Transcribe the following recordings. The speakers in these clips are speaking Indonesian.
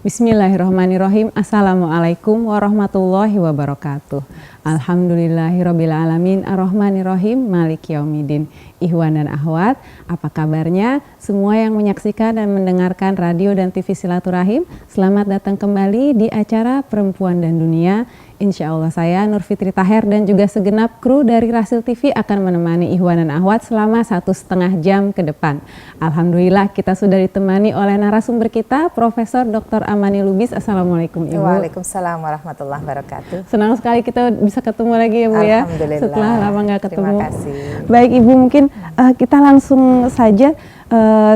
Bismillahirrahmanirrahim. Assalamualaikum warahmatullahi wabarakatuh. Alhamdulillahirabbil alamin arrahmanirrahim maliki yaumiddin. Ikhwan dan akhwat, apa kabarnya semua yang menyaksikan dan mendengarkan radio dan TV Silaturahim? Selamat datang kembali di acara Perempuan dan Dunia. Insya Allah saya Nur Fitri Taher dan juga segenap kru dari Rasil TV akan menemani Ikhwan dan Akhwat selama 1,5 jam ke depan. Alhamdulillah kita sudah ditemani oleh narasumber kita, Profesor Dr. Amani Lubis. Assalamualaikum Ibu. Waalaikumsalam warahmatullahi wabarakatuh. Senang sekali kita bisa ketemu lagi ya Bu ya. Alhamdulillah. Setelah lama nggak ketemu. Terima kasih. Baik Ibu, mungkin kita langsung saja.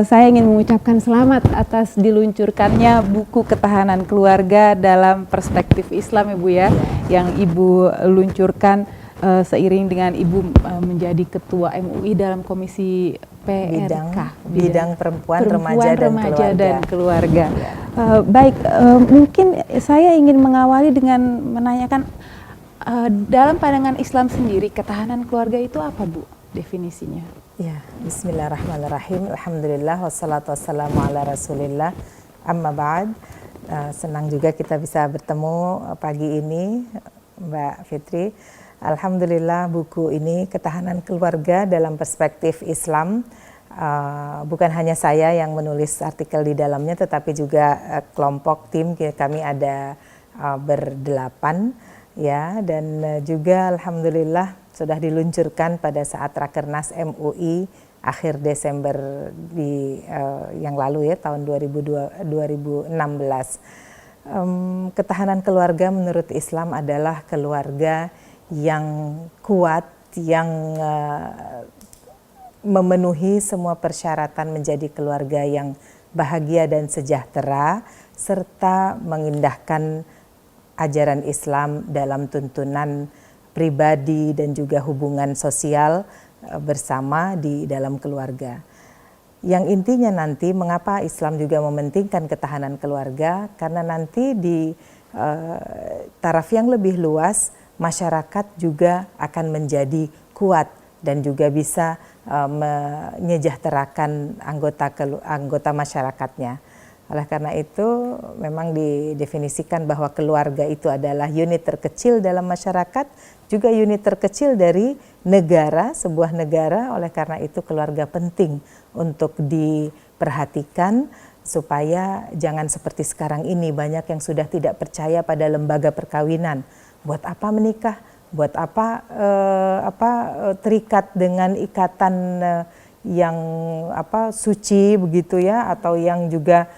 Saya ingin mengucapkan selamat atas diluncurkannya buku Ketahanan Keluarga dalam Perspektif Islam Ibu ya, yang Ibu luncurkan seiring dengan Ibu menjadi Ketua MUI dalam Komisi PRK bidang perempuan remaja dan keluarga. Baik, mungkin saya ingin mengawali dengan menanyakan dalam pandangan Islam sendiri ketahanan keluarga itu apa Bu definisinya? Ya, bismillahirrahmanirrahim. Alhamdulillah wassalatu wassalamu ala rasulillah. Amma ba'd. Senang juga kita bisa bertemu pagi ini Mbak Fitri. Alhamdulillah buku ini Ketahanan Keluarga dalam Perspektif Islam. Bukan hanya saya yang menulis artikel di dalamnya, tetapi juga kelompok tim kami ada berdelapan ya, dan juga alhamdulillah sudah diluncurkan pada saat Rakernas MUI akhir Desember yang lalu ya, tahun 2016. Ketahanan keluarga menurut Islam adalah keluarga yang kuat, yang memenuhi semua persyaratan menjadi keluarga yang bahagia dan sejahtera, serta mengindahkan ajaran Islam dalam tuntunan pribadi dan juga hubungan sosial bersama di dalam keluarga. Yang intinya nanti mengapa Islam juga mementingkan ketahanan keluarga, karena nanti di taraf yang lebih luas masyarakat juga akan menjadi kuat dan juga bisa menyejahterakan anggota masyarakatnya. Oleh karena itu memang didefinisikan bahwa keluarga itu adalah unit terkecil dalam masyarakat, juga unit terkecil dari negara, sebuah negara. Oleh karena itu keluarga penting untuk diperhatikan supaya jangan seperti sekarang ini banyak yang sudah tidak percaya pada lembaga perkawinan. Buat apa menikah? Buat apa terikat dengan ikatan yang suci begitu ya, atau yang juga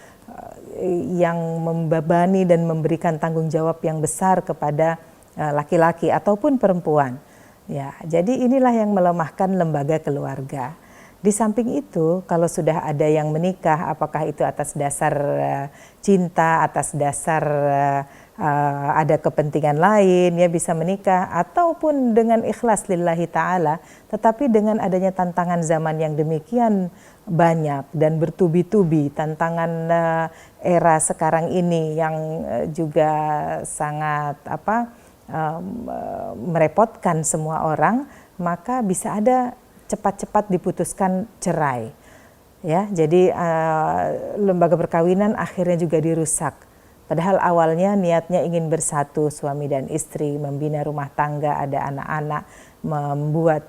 yang membebani dan memberikan tanggung jawab yang besar kepada laki-laki ataupun perempuan. Ya, jadi inilah yang melemahkan lembaga keluarga. Di samping itu, kalau sudah ada yang menikah, apakah itu atas dasar cinta, atas dasar ada kepentingan lain, ya bisa menikah, ataupun dengan ikhlas lillahi ta'ala, tetapi dengan adanya tantangan zaman yang demikian banyak dan bertubi-tubi, tantangan era sekarang ini yang juga sangat merepotkan semua orang, maka bisa ada cepat-cepat diputuskan cerai. Ya, jadi lembaga perkawinan akhirnya juga dirusak. Padahal awalnya niatnya ingin bersatu suami dan istri, membina rumah tangga, ada anak-anak, membuat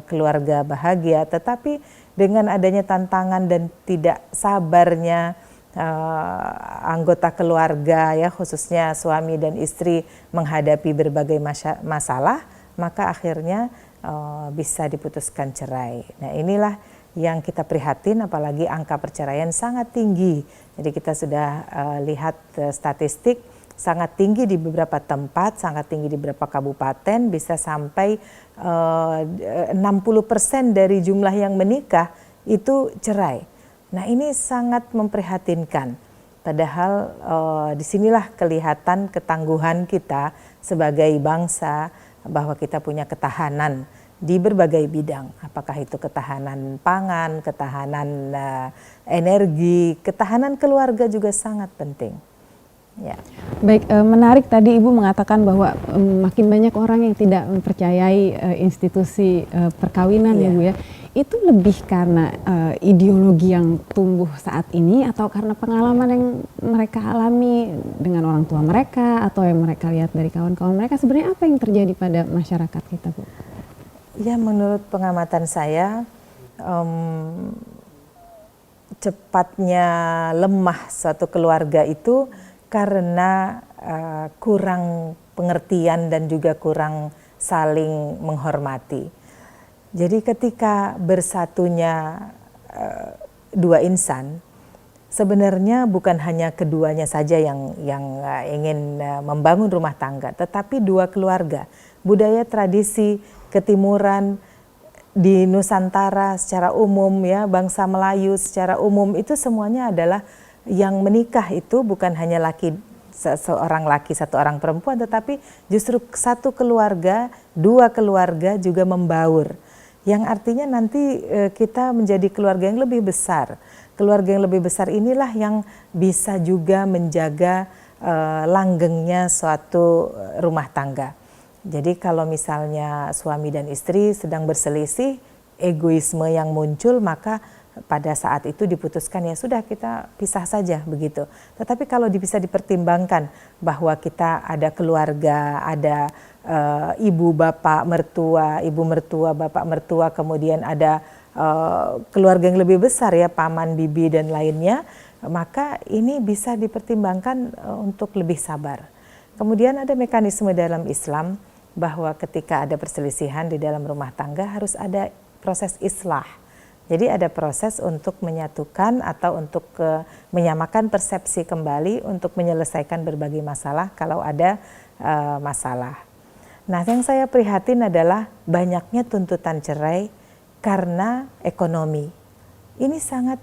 keluarga bahagia. Tetapi dengan adanya tantangan dan tidak sabarnya anggota keluarga ya, khususnya suami dan istri menghadapi berbagai masalah, maka akhirnya bisa diputuskan cerai. Nah, inilah yang kita prihatin, apalagi angka perceraian sangat tinggi. Jadi kita sudah lihat statistik sangat tinggi di beberapa tempat, sangat tinggi di beberapa kabupaten, bisa sampai 60% dari jumlah yang menikah itu cerai. Nah, ini sangat memprihatinkan. Padahal disinilah kelihatan ketangguhan kita sebagai bangsa, bahwa kita punya ketahanan di berbagai bidang, apakah itu ketahanan pangan, ketahanan energi, ketahanan keluarga juga sangat penting. Ya. Baik, menarik tadi Ibu mengatakan bahwa makin banyak orang yang tidak mempercayai institusi perkawinan ya Bu ya. Itu lebih karena ideologi yang tumbuh saat ini atau karena pengalaman yang mereka alami dengan orang tua mereka atau yang mereka lihat dari kawan-kawan mereka. Sebenarnya apa yang terjadi pada masyarakat kita Bu? Ya, menurut pengamatan saya cepatnya lemah suatu keluarga itu karena kurang pengertian dan juga kurang saling menghormati. Jadi ketika bersatunya dua insan, sebenarnya bukan hanya keduanya saja yang ingin membangun rumah tangga, tetapi dua keluarga, budaya tradisi ketimuran di Nusantara secara umum ya, bangsa Melayu secara umum itu semuanya adalah yang menikah itu bukan hanya seorang laki, satu orang perempuan, tetapi justru satu keluarga, dua keluarga juga membaur. Yang artinya nanti kita menjadi keluarga yang lebih besar. Keluarga yang lebih besar inilah yang bisa juga menjaga langgengnya suatu rumah tangga. Jadi kalau misalnya suami dan istri sedang berselisih, egoisme yang muncul, maka pada saat itu diputuskan ya sudah kita pisah saja begitu. Tetapi kalau bisa dipertimbangkan bahwa kita ada keluarga, ada ibu mertua, bapak mertua, kemudian ada keluarga yang lebih besar ya, paman, bibi dan lainnya, maka ini bisa dipertimbangkan untuk lebih sabar. Kemudian ada mekanisme dalam Islam bahwa ketika ada perselisihan di dalam rumah tangga harus ada proses islah. Jadi ada proses untuk menyatukan atau untuk menyamakan persepsi kembali untuk menyelesaikan berbagai masalah kalau ada masalah. Nah, yang saya prihatin adalah banyaknya tuntutan cerai karena ekonomi. Ini sangat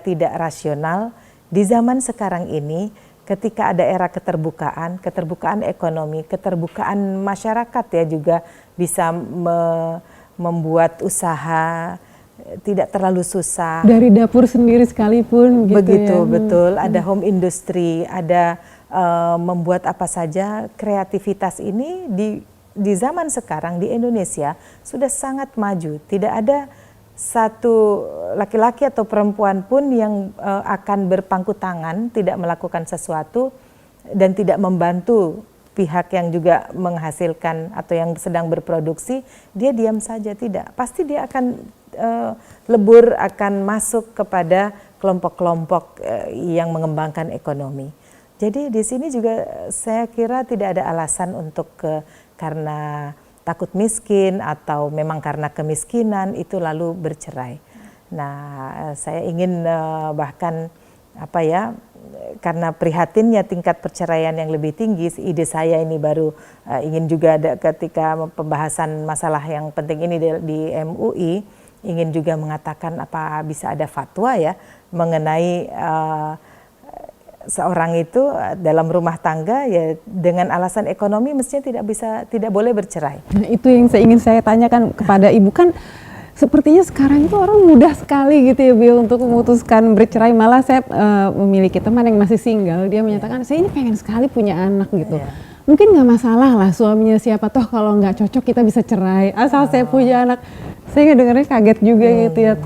tidak rasional di zaman sekarang ini. Ketika ada era keterbukaan ekonomi, keterbukaan masyarakat ya juga bisa membuat usaha tidak terlalu susah. Dari dapur sendiri sekalipun gitu. Begitu, ya. Betul. Ada home industry, ada membuat apa saja. Kreativitas ini di zaman sekarang di Indonesia sudah sangat maju. Tidak ada satu laki-laki atau perempuan pun yang akan berpangku tangan tidak melakukan sesuatu dan tidak membantu pihak yang juga menghasilkan atau yang sedang berproduksi, dia diam saja, tidak. Pasti dia akan lebur, akan masuk kepada kelompok-kelompok yang mengembangkan ekonomi. Jadi di sini juga saya kira tidak ada alasan untuk karena takut miskin atau memang karena kemiskinan itu lalu bercerai. Nah, saya ingin bahkan karena prihatinnya tingkat perceraian yang lebih tinggi, ide saya ini baru ingin juga ada ketika pembahasan masalah yang penting ini di MUI, ingin juga mengatakan apa bisa ada fatwa ya mengenai seorang itu dalam rumah tangga ya dengan alasan ekonomi mestinya tidak boleh bercerai. Nah, itu yang ingin saya tanyakan kepada Ibu, kan sepertinya sekarang itu orang mudah sekali gitu ya Bill untuk memutuskan bercerai. Malah saya memiliki teman yang masih single, dia menyatakan saya ini pengen sekali punya anak gitu. Mungkin nggak masalah lah suaminya siapa, toh kalau nggak cocok kita bisa cerai asal saya punya anak. Saya dengarnya kaget juga gitu ya.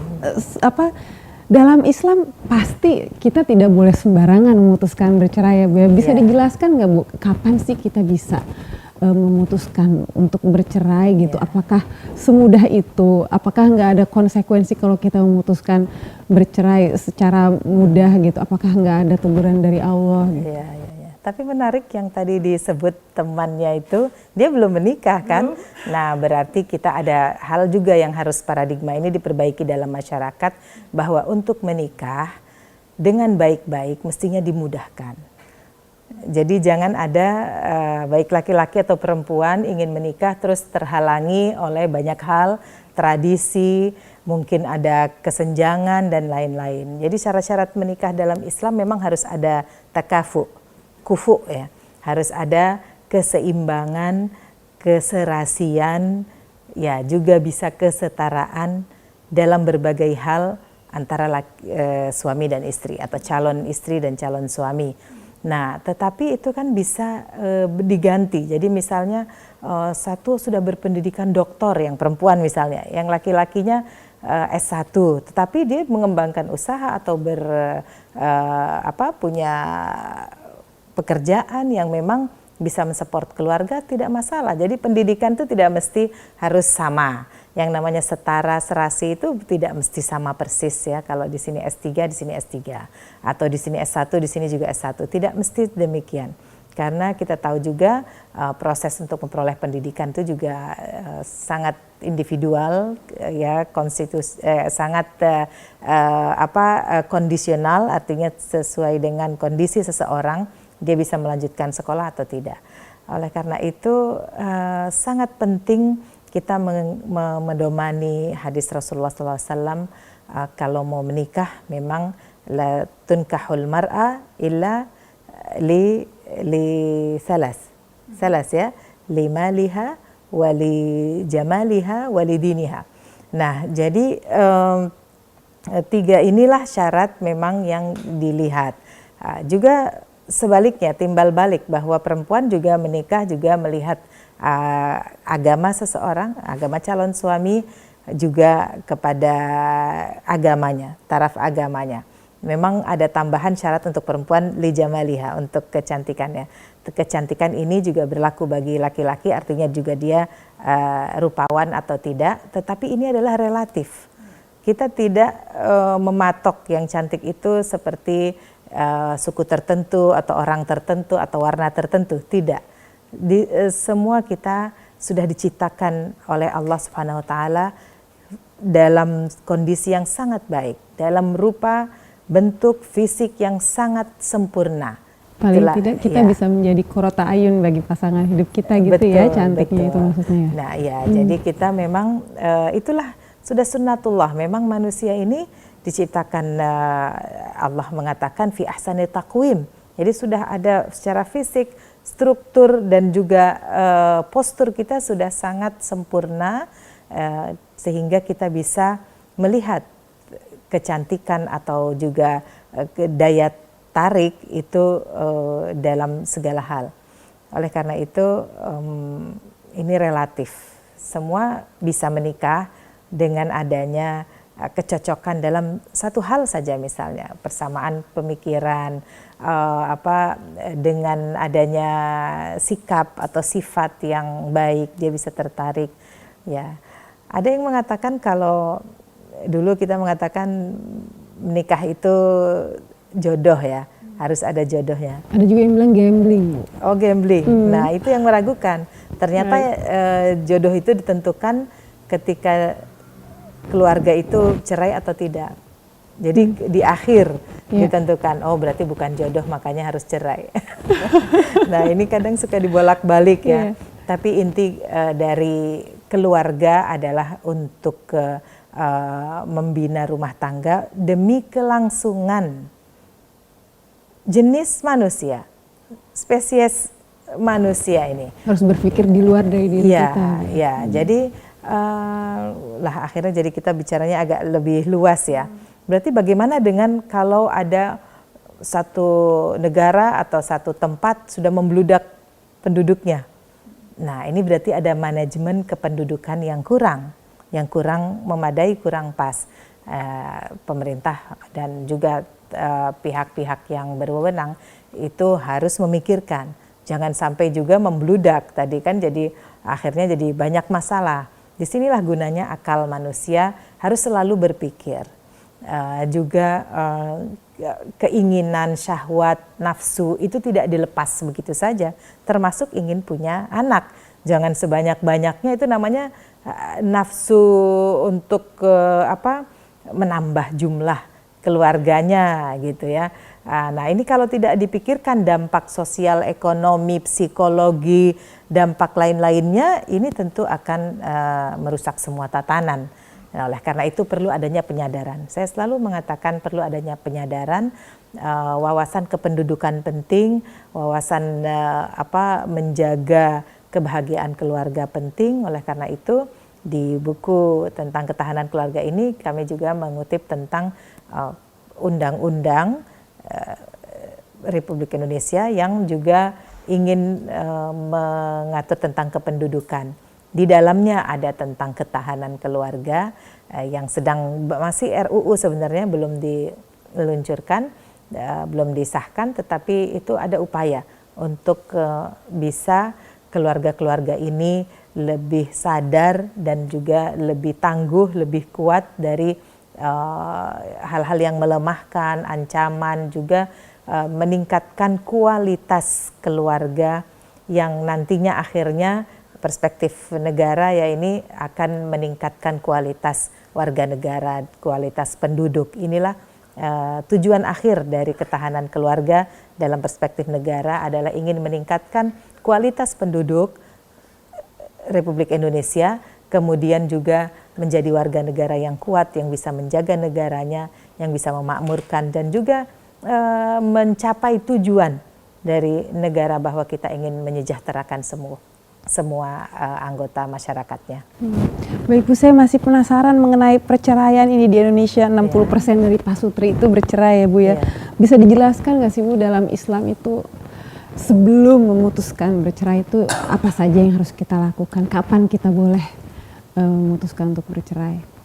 Dalam Islam pasti kita tidak boleh sembarangan memutuskan bercerai ya Bu. Bisa dijelaskan nggak Bu, kapan sih kita bisa memutuskan untuk bercerai gitu? Apakah semudah itu? Apakah nggak ada konsekuensi kalau kita memutuskan bercerai secara mudah gitu? Apakah nggak ada teguran dari Allah gitu? Tapi menarik yang tadi disebut temannya itu, dia belum menikah kan? Nah, berarti kita ada hal juga yang harus paradigma ini diperbaiki dalam masyarakat, bahwa untuk menikah dengan baik-baik mestinya dimudahkan. Jadi jangan ada baik laki-laki atau perempuan ingin menikah terus terhalangi oleh banyak hal, tradisi, mungkin ada kesenjangan dan lain-lain. Jadi syarat-syarat menikah dalam Islam memang harus ada kufu ya, harus ada keseimbangan, keserasian, ya juga bisa kesetaraan dalam berbagai hal antara suami dan istri atau calon istri dan calon suami. Nah, tetapi itu kan bisa diganti. Jadi misalnya satu sudah berpendidikan doktor yang perempuan misalnya, yang laki-lakinya S1, tetapi dia mengembangkan usaha atau punya pekerjaan yang memang bisa mensupport keluarga, tidak masalah. Jadi pendidikan itu tidak mesti harus sama. Yang namanya setara serasi itu tidak mesti sama persis ya. Kalau di sini S3, di sini S3, atau di sini S1, di sini juga S1. Tidak mesti demikian. Karena kita tahu juga proses untuk memperoleh pendidikan itu juga sangat individual ya, sangat kondisional, artinya sesuai dengan kondisi seseorang dia bisa melanjutkan sekolah atau tidak. Oleh karena itu sangat penting kita mendomani hadis Rasulullah SAW, kalau mau menikah memang la tunkahul mar'a illa li salas ya, li maliha wa li jamaliha wa li diniha. Nah, jadi tiga inilah syarat memang yang dilihat. Juga sebaliknya, timbal balik bahwa perempuan juga menikah juga melihat agama seseorang, agama calon suami, juga kepada agamanya, taraf agamanya. Memang ada tambahan syarat untuk perempuan li jamaliha, untuk kecantikannya. Kecantikan ini juga berlaku bagi laki-laki, artinya juga dia rupawan atau tidak, tetapi ini adalah relatif. Kita tidak mematok yang cantik itu seperti suku tertentu atau orang tertentu atau warna tertentu, tidak. Semua kita sudah diciptakan oleh Allah Subhanahu wa taala dalam kondisi yang sangat baik, dalam rupa bentuk fisik yang sangat sempurna. Paling tidak kita bisa menjadi qurrata ayun bagi pasangan hidup kita gitu, betul, ya, cantiknya betul. Itu maksudnya. Nah ya, jadi kita memang itulah sudah sunnatullah, memang manusia ini diciptakan, Allah mengatakan fi ahsani taqwim. Jadi sudah ada secara fisik, struktur dan juga postur kita sudah sangat sempurna, sehingga kita bisa melihat kecantikan atau juga daya tarik itu dalam segala hal. Oleh karena itu ini relatif. Semua bisa menikah dengan adanya kecocokan dalam satu hal saja, misalnya persamaan pemikiran, dengan adanya sikap atau sifat yang baik, dia bisa tertarik. Ya, ada yang mengatakan kalau dulu kita mengatakan menikah itu jodoh ya, harus ada jodohnya. Ada juga yang bilang gambling. Oh, gambling. Nah, itu yang meragukan. Ternyata jodoh itu ditentukan ketika keluarga itu cerai atau tidak. Jadi di akhir ditentukan, oh berarti bukan jodoh makanya harus cerai. Nah, ini kadang suka dibolak-balik ya. Tapi inti dari keluarga adalah untuk membina rumah tangga demi kelangsungan jenis manusia, spesies manusia ini. Harus berpikir di luar dari diri kita. Ya, jadi akhirnya jadi kita bicaranya agak lebih luas ya. Berarti bagaimana dengan kalau ada satu negara atau satu tempat sudah membludak penduduknya? Nah, ini berarti ada manajemen kependudukan yang kurang memadai, kurang pas. Pemerintah dan juga pihak-pihak yang berwenang itu harus memikirkan, jangan sampai juga membludak tadi kan, jadi akhirnya jadi banyak masalah. Disinilah gunanya akal manusia harus selalu berpikir. Juga keinginan, syahwat, nafsu itu tidak dilepas begitu saja, termasuk ingin punya anak. Jangan sebanyak-banyaknya, itu namanya nafsu untuk menambah jumlah keluarganya gitu ya. Nah, ini kalau tidak dipikirkan dampak sosial, ekonomi, psikologi, dampak lain-lainnya, ini tentu akan merusak semua tatanan. Nah, oleh karena itu perlu adanya penyadaran. Saya selalu mengatakan perlu adanya penyadaran, wawasan kependudukan penting, wawasan menjaga kebahagiaan keluarga penting. Oleh karena itu Di buku tentang ketahanan keluarga ini kami juga mengutip tentang undang-undang Republik Indonesia yang juga ingin mengatur tentang kependudukan. Di dalamnya ada tentang ketahanan keluarga yang masih RUU sebenarnya, belum diluncurkan, belum disahkan, tetapi itu ada upaya untuk bisa keluarga-keluarga ini lebih sadar dan juga lebih tangguh, lebih kuat dari hal-hal yang melemahkan, ancaman, juga meningkatkan kualitas keluarga yang nantinya akhirnya perspektif negara ya ini akan meningkatkan kualitas warga negara, kualitas penduduk. Inilah tujuan akhir dari ketahanan keluarga dalam perspektif negara adalah ingin meningkatkan kualitas penduduk Republik Indonesia, kemudian juga menjadi warga negara yang kuat, yang bisa menjaga negaranya, yang bisa memakmurkan, dan juga mencapai tujuan dari negara bahwa kita ingin menyejahterakan semua anggota masyarakatnya. Baik Bu, saya masih penasaran mengenai perceraian ini di Indonesia. 60% dari pasutri itu bercerai ya Bu ya. Bisa dijelaskan nggak sih Bu, dalam Islam itu sebelum memutuskan bercerai itu apa saja yang harus kita lakukan? Kapan kita boleh memutuskan untuk bercerai?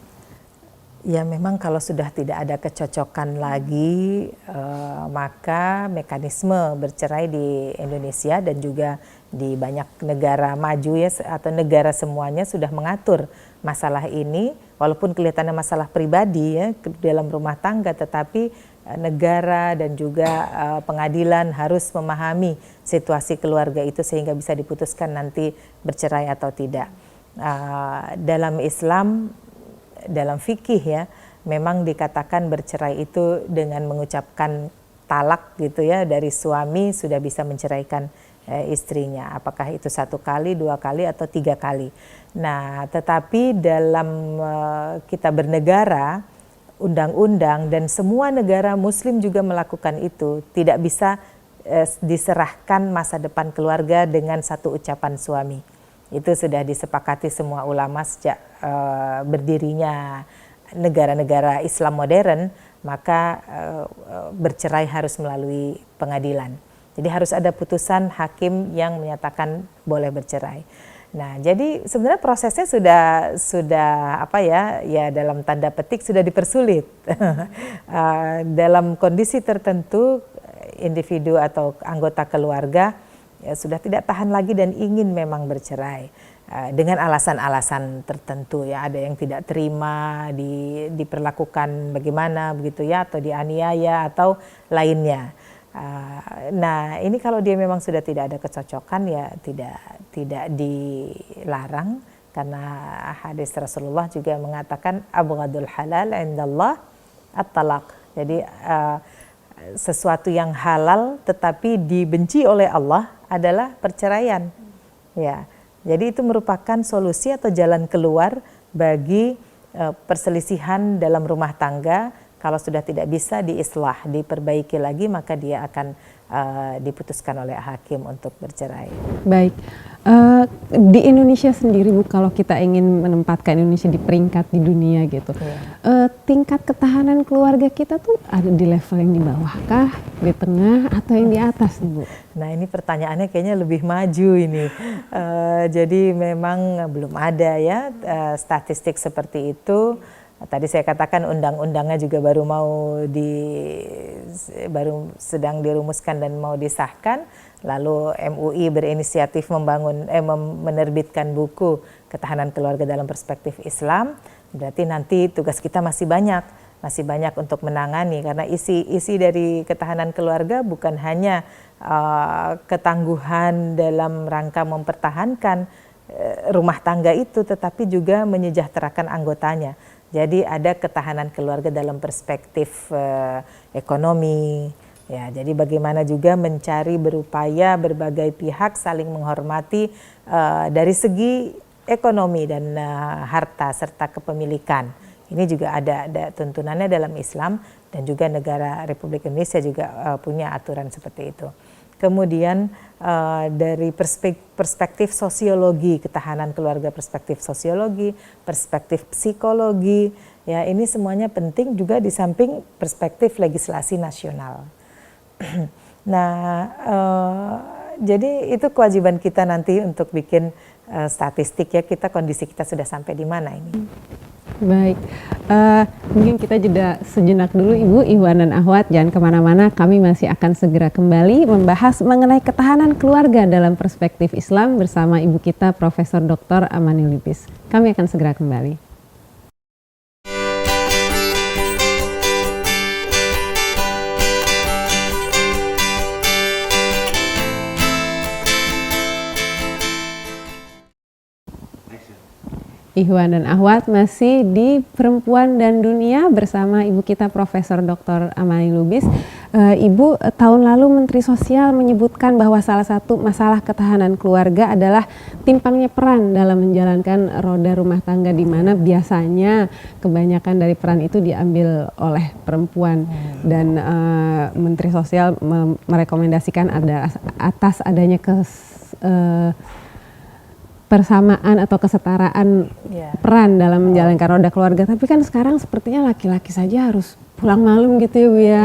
Ya memang kalau sudah tidak ada kecocokan lagi, maka mekanisme bercerai di Indonesia dan juga di banyak negara maju ya, atau negara semuanya sudah mengatur masalah ini. Walaupun kelihatannya masalah pribadi ya dalam rumah tangga, tetapi negara dan juga pengadilan harus memahami situasi keluarga itu sehingga bisa diputuskan nanti bercerai atau tidak. Dalam Islam, dalam fikih ya, memang dikatakan bercerai itu dengan mengucapkan talak gitu ya, dari suami sudah bisa menceraikan istrinya. Apakah itu 1 kali, 2 kali, atau 3 kali. Nah, tetapi dalam kita bernegara, undang-undang dan semua negara Muslim juga melakukan itu. Tidak bisa diserahkan masa depan keluarga dengan satu ucapan suami. Itu sudah disepakati semua ulama sejak berdirinya negara-negara Islam modern, maka bercerai harus melalui pengadilan. Jadi harus ada putusan hakim yang menyatakan boleh bercerai. Nah, jadi sebenarnya prosesnya sudah apa ya dalam tanda petik sudah dipersulit. Dalam kondisi tertentu individu atau anggota keluarga ya sudah tidak tahan lagi dan ingin memang bercerai dengan alasan-alasan tertentu ya, ada yang tidak terima diperlakukan bagaimana begitu ya, atau dianiaya atau lainnya. Nah, ini kalau dia memang sudah tidak ada kecocokan ya tidak dilarang, karena hadis Rasulullah juga mengatakan abghadul halal indallah at-talaq. Jadi sesuatu yang halal tetapi dibenci oleh Allah adalah perceraian. Ya. Jadi itu merupakan solusi atau jalan keluar bagi perselisihan dalam rumah tangga. Kalau sudah tidak bisa diislah, diperbaiki lagi, maka dia akan diputuskan oleh hakim untuk bercerai. Baik, di Indonesia sendiri Bu, kalau kita ingin menempatkan Indonesia di peringkat di dunia gitu, tingkat ketahanan keluarga kita tuh ada di level yang di bawah kah, di tengah, atau yang di atas nih Bu? Nah, ini pertanyaannya kayaknya lebih maju ini. Jadi memang belum ada ya statistik seperti itu. Tadi saya katakan undang-undangnya juga baru sedang dirumuskan dan mau disahkan. Lalu MUI berinisiatif menerbitkan buku Ketahanan Keluarga dalam Perspektif Islam. Berarti nanti tugas kita masih banyak untuk menangani, karena isi dari ketahanan keluarga bukan hanya ketangguhan dalam rangka mempertahankan rumah tangga itu, tetapi juga menyejahterakan anggotanya. Jadi ada ketahanan keluarga dalam perspektif ekonomi, ya. Jadi bagaimana juga mencari, berupaya berbagai pihak saling menghormati dari segi ekonomi dan harta serta kepemilikan. Ini juga ada tuntunannya dalam Islam, dan juga negara Republik Indonesia juga punya aturan seperti itu. kemudian dari perspektif sosiologi, ketahanan keluarga, perspektif sosiologi, perspektif psikologi, ya ini semuanya penting juga di samping perspektif legislasi nasional. Nah, jadi itu kewajiban kita nanti untuk bikin statistik ya, kondisi kita sudah sampai di mana ini. Baik, mungkin kita jeda sejenak dulu Ibu, Ikhwan dan Akhwat, jangan kemana-mana, kami masih akan segera kembali membahas mengenai ketahanan keluarga dalam perspektif Islam bersama Ibu kita Profesor Dr. Amani Lubis. Kami akan segera kembali. Ikhwan dan Akhwat masih di Perempuan dan Dunia bersama Ibu kita Profesor Dr. Amani Lubis. Ibu, tahun lalu Menteri Sosial menyebutkan bahwa salah satu masalah ketahanan keluarga adalah timpangnya peran dalam menjalankan roda rumah tangga, di mana biasanya kebanyakan dari peran itu diambil oleh perempuan. Dan Menteri Sosial merekomendasikan atas adanya persamaan atau kesetaraan peran dalam menjalankan roda keluarga. Tapi kan sekarang sepertinya laki-laki saja harus pulang malam gitu ya Bu ya.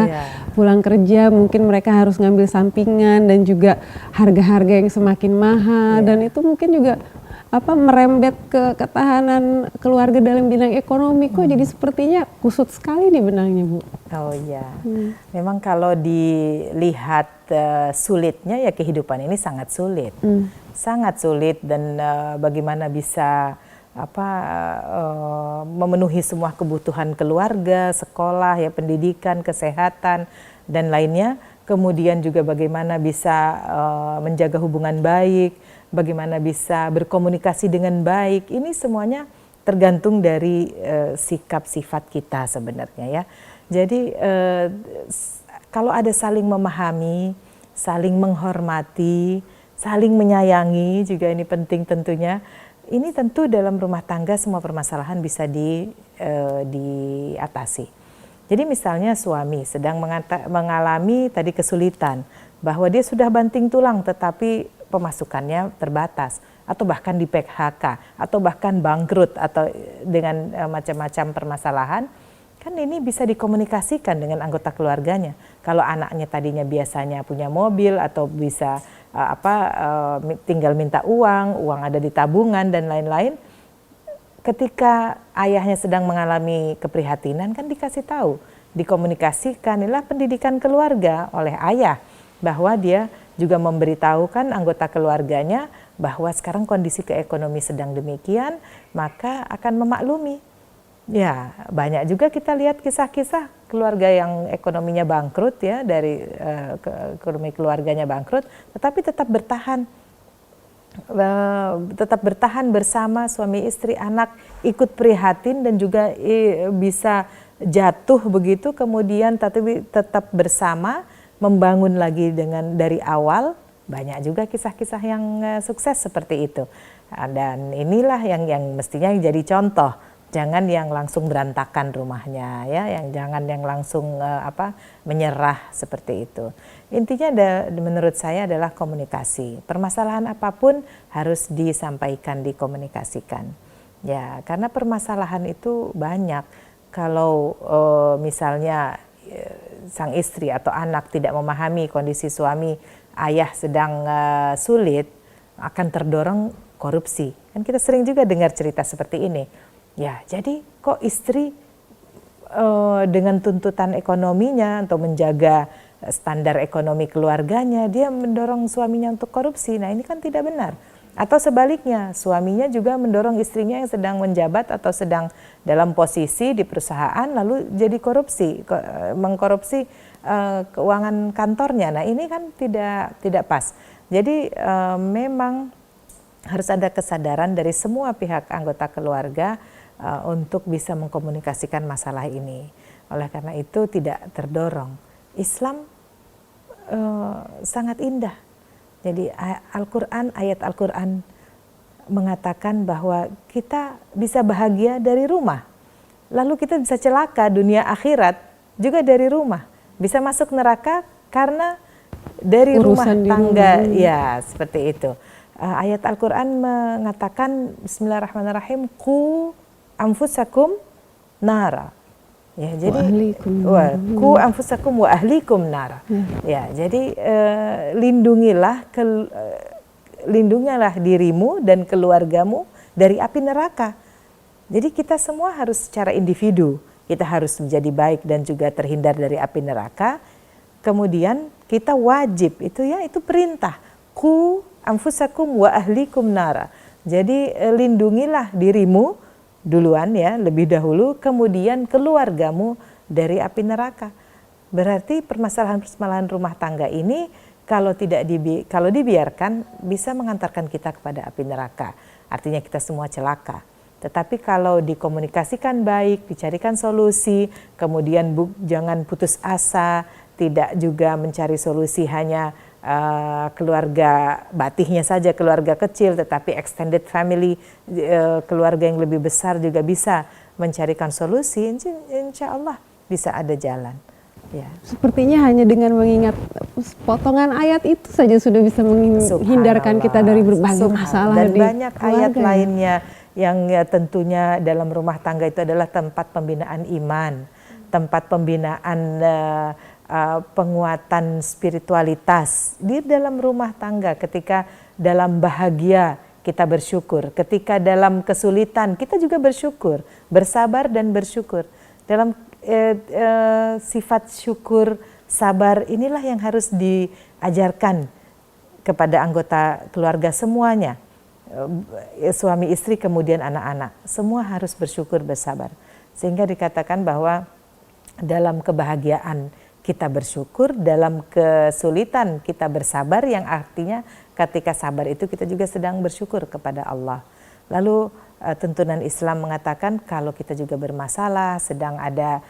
Pulang kerja mungkin mereka harus ngambil sampingan, dan juga harga-harga yang semakin mahal, dan itu mungkin juga merembet ke ketahanan keluarga dalam bidang ekonomi. Kok jadi sepertinya kusut sekali di benangnya Bu. Oh iya, memang kalau dilihat sulitnya ya, kehidupan ini sangat sulit. Sangat sulit, dan bagaimana bisa memenuhi semua kebutuhan keluarga, sekolah, ya pendidikan, kesehatan dan lainnya. Kemudian juga bagaimana bisa menjaga hubungan baik, bagaimana bisa berkomunikasi dengan baik. Ini semuanya tergantung dari sikap sifat kita sebenarnya ya. Jadi kalau ada saling memahami, saling menghormati, saling menyayangi juga ini penting tentunya. Ini tentu dalam rumah tangga semua permasalahan bisa diatasi. Jadi misalnya suami sedang mengalami tadi kesulitan, bahwa dia sudah banting tulang tetapi pemasukannya terbatas, atau bahkan di PHK, atau bahkan bangkrut, atau dengan macam-macam permasalahan. Kan ini bisa dikomunikasikan dengan anggota keluarganya. Kalau anaknya tadinya biasanya punya mobil, atau bisa tinggal minta uang ada di tabungan dan lain-lain. Ketika ayahnya sedang mengalami keprihatinan, kan dikasih tahu, dikomunikasikan. Inilah pendidikan keluarga oleh ayah, bahwa dia juga memberitahukan anggota keluarganya bahwa sekarang kondisi keekonomi sedang demikian, maka akan memaklumi. Ya, banyak juga kita lihat kisah-kisah keluarga yang ekonominya bangkrut ya, dari ekonomi keluarganya bangkrut, tetapi tetap bertahan bersama suami istri, anak ikut prihatin dan juga bisa jatuh begitu, kemudian tapi tetap bersama membangun lagi dari awal. Banyak juga kisah-kisah yang sukses seperti itu. Dan inilah yang mestinya jadi contoh. Jangan yang langsung berantakan rumahnya ya, jangan yang langsung menyerah seperti itu. Intinya menurut saya adalah komunikasi. Permasalahan apapun harus disampaikan, dikomunikasikan. Ya, karena permasalahan itu banyak. Kalau misalnya sang istri atau anak tidak memahami kondisi suami, ayah sedang sulit, akan terdorong korupsi. Kan kita sering juga dengar cerita seperti ini. Ya, jadi kok istri dengan tuntutan ekonominya untuk menjaga standar ekonomi keluarganya, dia mendorong suaminya untuk korupsi. Nah, ini kan tidak benar. Atau sebaliknya, suaminya juga mendorong istrinya yang sedang menjabat atau sedang dalam posisi di perusahaan lalu jadi mengkorupsi keuangan kantornya. Nah, ini kan tidak pas. Jadi memang harus ada kesadaran dari semua pihak anggota keluarga untuk bisa mengkomunikasikan masalah ini. Oleh karena itu tidak terdorong. Islam sangat indah. Jadi ayat Al-Quran mengatakan bahwa kita bisa bahagia dari rumah. Lalu kita bisa celaka dunia akhirat juga dari rumah. Bisa masuk neraka karena dari rumah Urusan di tangga, rumah. ya seperti itu. Ayat Al-Quran mengatakan Bismillahirrahmanirrahim, ku anfusakum nara. Ya, jadi ku anfusakum wa ahlikum nara. Ya, jadi lindungilah lindungilah dirimu dan keluargamu dari api neraka. Jadi kita semua harus secara individu, kita harus menjadi baik dan juga terhindar dari api neraka. Kemudian kita wajib, itu perintah. Ku anfusakum wa ahlikum nara. Jadi lindungilah dirimu duluan ya, lebih dahulu, kemudian keluargamu dari api neraka. Berarti permasalahan-permasalahan rumah tangga ini kalau dibiarkan bisa mengantarkan kita kepada api neraka. Artinya kita semua celaka. Tetapi kalau dikomunikasikan baik, dicarikan solusi, kemudian jangan putus asa, tidak juga mencari solusi hanya keluarga batihnya saja, keluarga kecil, tetapi extended family, keluarga yang lebih besar juga bisa mencarikan solusi, insya Allah bisa ada jalan. Ya. Sepertinya hanya dengan mengingat potongan ayat itu saja sudah bisa menghindarkan kita dari berbagai masalah dan di banyak ayat lainnya yang tentunya dalam rumah tangga itu adalah tempat pembinaan iman, tempat pembinaan penguatan spiritualitas di dalam rumah tangga. Ketika dalam bahagia kita bersyukur, ketika dalam kesulitan kita juga bersyukur, bersabar dan bersyukur. Dalam sifat syukur, sabar inilah yang harus diajarkan kepada anggota keluarga semuanya, suami istri kemudian anak-anak, semua harus bersyukur, bersabar, sehingga dikatakan bahwa dalam kebahagiaan kita bersyukur, dalam kesulitan kita bersabar, yang artinya ketika sabar itu kita juga sedang bersyukur kepada Allah. Lalu tuntunan Islam mengatakan kalau kita juga bermasalah, sedang ada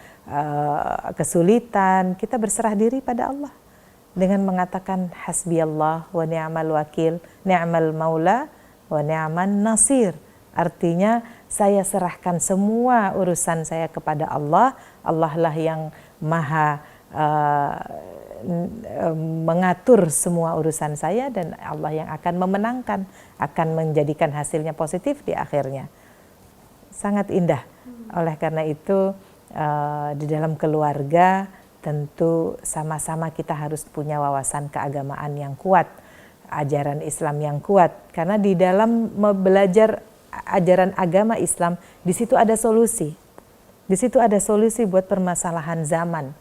kesulitan, kita berserah diri pada Allah dengan mengatakan hasbiyallah wa ni'mal wakil, ni'mal maula wa ni'man nasir. Artinya saya serahkan semua urusan saya kepada Allah. Allah lah yang maha mengatur semua urusan saya, dan Allah yang akan memenangkan, akan menjadikan hasilnya positif di akhirnya. Sangat indah. Oleh karena itu di dalam keluarga tentu sama-sama kita harus punya wawasan keagamaan yang kuat, ajaran Islam yang kuat, karena di dalam belajar ajaran agama Islam di situ ada solusi. Di situ ada solusi buat permasalahan zaman.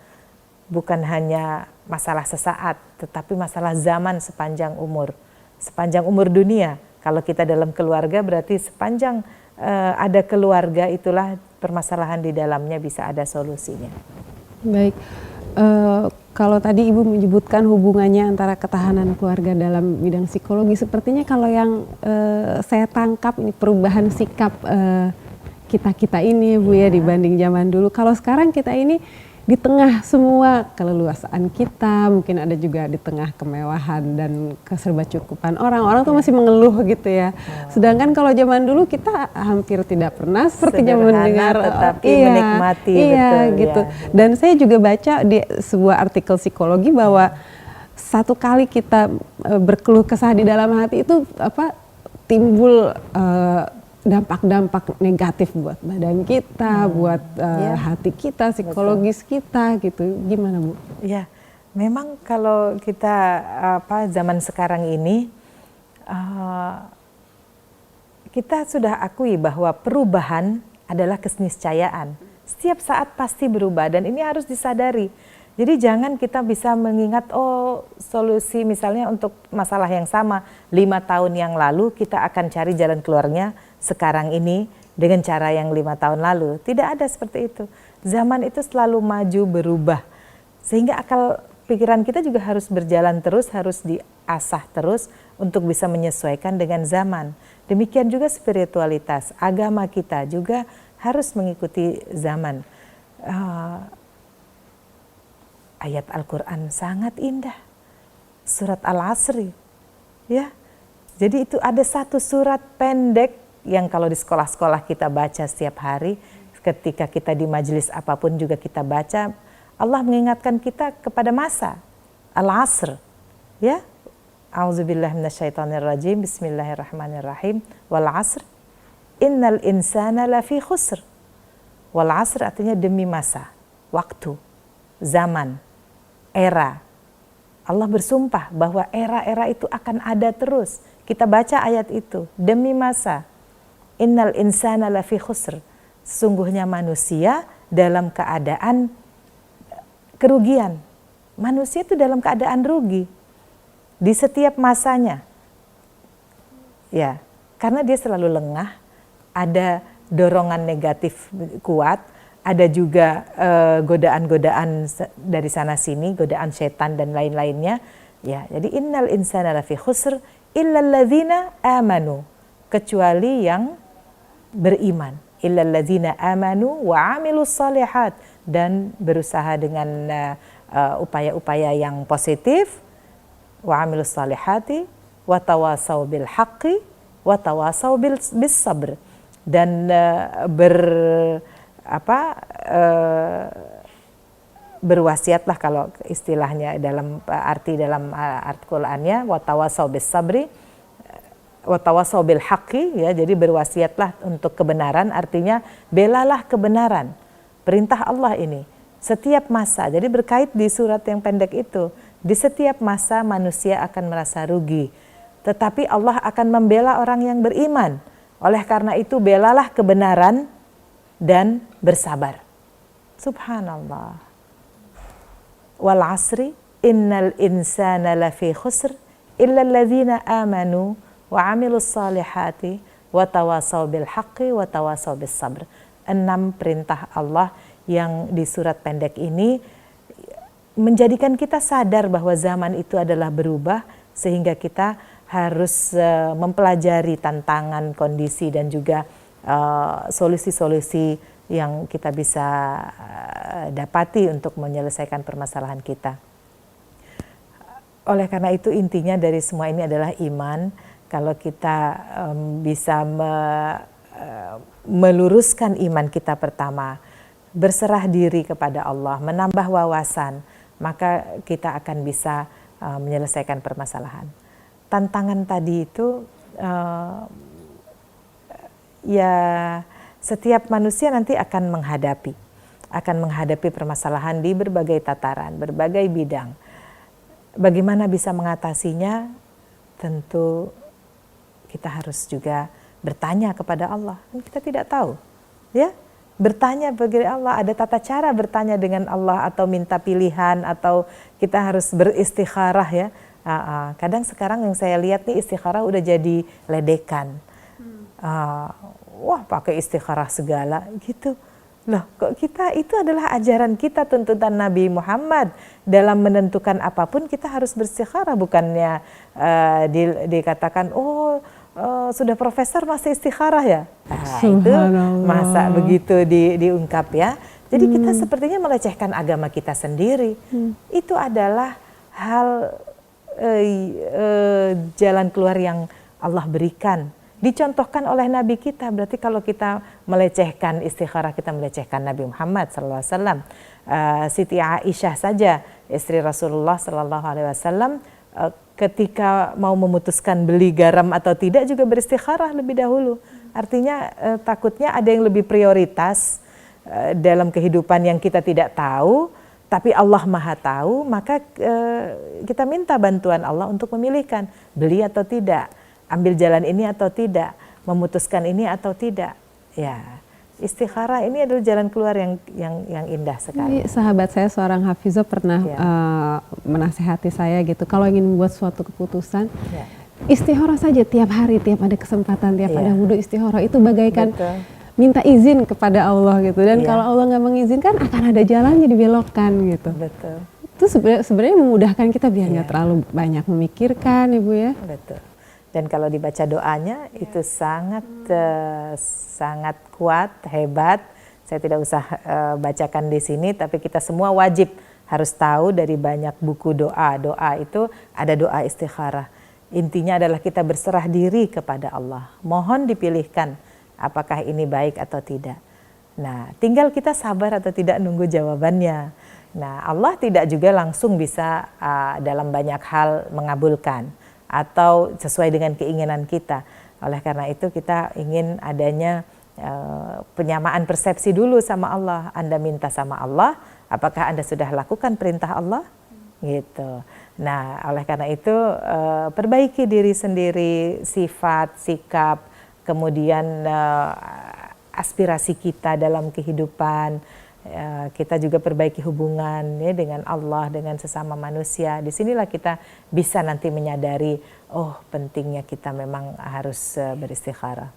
Bukan hanya masalah sesaat, tetapi masalah zaman sepanjang umur dunia. Kalau kita dalam keluarga berarti sepanjang ada keluarga, itulah permasalahan di dalamnya bisa ada solusinya. Baik, kalau tadi Ibu menyebutkan hubungannya antara ketahanan keluarga dalam bidang psikologi, sepertinya kalau yang saya tangkap ini perubahan sikap kita ini Bu ya dibanding zaman dulu. Kalau sekarang kita ini di tengah semua keleluasaan kita, mungkin ada juga di tengah kemewahan dan keserbacukupan orang tuh masih mengeluh gitu ya. Sedangkan kalau zaman dulu kita hampir tidak pernah sepertinya mendengar, tetapi menikmati, betul, gitu. Ya. Dan saya juga baca di sebuah artikel psikologi bahwa satu kali kita berkeluh kesah di dalam hati itu timbul dampak-dampak negatif buat badan kita, buat hati kita, psikologis kita gitu. Gimana Bu? Ya, memang kalau kita zaman sekarang ini kita sudah akui bahwa perubahan adalah keniscayaan. Setiap saat pasti berubah dan ini harus disadari. Jadi jangan kita bisa mengingat solusi misalnya untuk masalah yang sama 5 tahun yang lalu kita akan cari jalan keluarnya sekarang ini dengan cara yang 5 tahun lalu. Tidak ada seperti itu. Zaman itu selalu maju berubah. Sehingga akal pikiran kita juga harus berjalan terus, harus diasah terus untuk bisa menyesuaikan dengan zaman. Demikian juga spiritualitas, agama kita juga harus mengikuti zaman. Ayat Al-Quran sangat indah. Surat Al-Asri. Ya. Jadi itu ada satu surat pendek yang kalau di sekolah-sekolah kita baca setiap hari, ketika kita di majelis apapun juga kita baca, Allah mengingatkan kita kepada masa Al-Asr, Ya, A'udzubillahi minasyaitonirrajim. Bismillahirrahmanirrahim. Wal 'asr innal insana lafi khusr. Wal 'asr artinya demi masa, waktu, zaman, era. Allah bersumpah bahwa era-era itu akan ada terus. Kita baca ayat itu, demi masa. Innal insana lafi khusr. Sesungguhnya manusia dalam keadaan kerugian. Manusia itu dalam keadaan rugi di setiap masanya. Ya, karena dia selalu lengah, ada dorongan negatif kuat, ada juga godaan-godaan dari sana sini, godaan setan dan lain-lainnya. Ya, jadi innal insana lafi khusr illal ladzina amanu, kecuali yang beriman. Illal ladzina amanu wa 'amilus shalihat, dan berusaha dengan upaya-upaya yang positif, wa 'amilus shalihati wa tawasau bil haqqi wa tawasau bis sabr, dan berwasiatlah kalau istilahnya dalam arti Qur'annya, wa tawasau bis sabri wa tawasau bil haqqi, ya, jadi berwasiatlah untuk kebenaran, artinya belalah kebenaran. Perintah Allah ini setiap masa. Jadi berkait di surat yang pendek itu, di setiap masa manusia akan merasa rugi, tetapi Allah akan membela orang yang beriman. Oleh karena itu belalah kebenaran dan bersabar. Subhanallah. Wal 'asri innal insana lafi khusr illa alladzina amanu wa 'amilus salihati wa tawasau bil haqqi wa tawasau bis sabr. 6 perintah Allah yang di surat pendek ini menjadikan kita sadar bahwa zaman itu adalah berubah, sehingga kita harus mempelajari tantangan, kondisi, dan juga solusi-solusi yang kita bisa dapati untuk menyelesaikan permasalahan kita. Oleh karena itu intinya dari semua ini adalah iman. Kalau kita bisa meluruskan iman kita pertama, berserah diri kepada Allah, menambah wawasan, maka kita akan bisa menyelesaikan permasalahan. Tantangan tadi itu ya setiap manusia nanti akan menghadapi permasalahan di berbagai tataran, berbagai bidang. Bagaimana bisa mengatasinya? Tentu kita harus juga bertanya kepada Allah. Kita tidak tahu, ya. Bertanya bagi Allah, ada tata cara bertanya dengan Allah, atau minta pilihan, atau kita harus beristikharah, ya. Kadang sekarang yang saya lihat nih, istikharah udah jadi ledekan. Wah, pakai istikharah segala gitu. Loh, kok kita, itu adalah ajaran kita, tuntutan Nabi Muhammad. Dalam menentukan apapun kita harus beristikharah, bukannya dikatakan sudah profesor masih istikharah ya. Itu masa begitu diungkap, ya. Jadi kita sepertinya melecehkan agama kita sendiri. Itu adalah hal jalan keluar yang Allah berikan, dicontohkan oleh Nabi kita. Berarti kalau kita melecehkan istikharah, kita melecehkan Nabi Muhammad SAW. Siti Aisyah saja, istri Rasulullah SAW, ketika mau memutuskan beli garam atau tidak juga beristikharah lebih dahulu. Artinya takutnya ada yang lebih prioritas dalam kehidupan yang kita tidak tahu, tapi Allah Maha tahu, maka kita minta bantuan Allah untuk memilihkan beli atau tidak, ambil jalan ini atau tidak, memutuskan ini atau tidak. Ya, istikharah ini adalah jalan keluar yang indah sekali. Sahabat saya seorang hafizah pernah menasehati saya gitu, kalau ingin membuat suatu keputusan, istikharah saja tiap hari, tiap ada kesempatan, tiap ada wudhu istikharah. Itu bagaikan minta izin kepada Allah gitu. Dan kalau Allah nggak mengizinkan, akan ada jalannya dibelokkan gitu. Betul. Itu sebenarnya memudahkan kita biar nggak terlalu banyak memikirkan, Ibu, ya. Betul. Dan kalau dibaca doanya itu sangat kuat, hebat. Saya tidak usah bacakan di sini, tapi kita semua wajib harus tahu dari banyak buku doa. Doa itu ada doa istikharah. Intinya adalah kita berserah diri kepada Allah. Mohon dipilihkan apakah ini baik atau tidak. Nah, tinggal kita sabar atau tidak nunggu jawabannya. Nah, Allah tidak juga langsung bisa dalam banyak hal mengabulkan atau sesuai dengan keinginan kita. Oleh karena itu kita ingin adanya penyamaan persepsi dulu sama Allah. Anda minta sama Allah, apakah Anda sudah lakukan perintah Allah? Gitu. Nah, oleh karena itu perbaiki diri sendiri, sifat, sikap, kemudian aspirasi kita dalam kehidupan. Kita juga perbaiki hubungan ya dengan Allah, dengan sesama manusia. Disinilah kita bisa nanti menyadari, oh pentingnya kita memang harus beristikharah.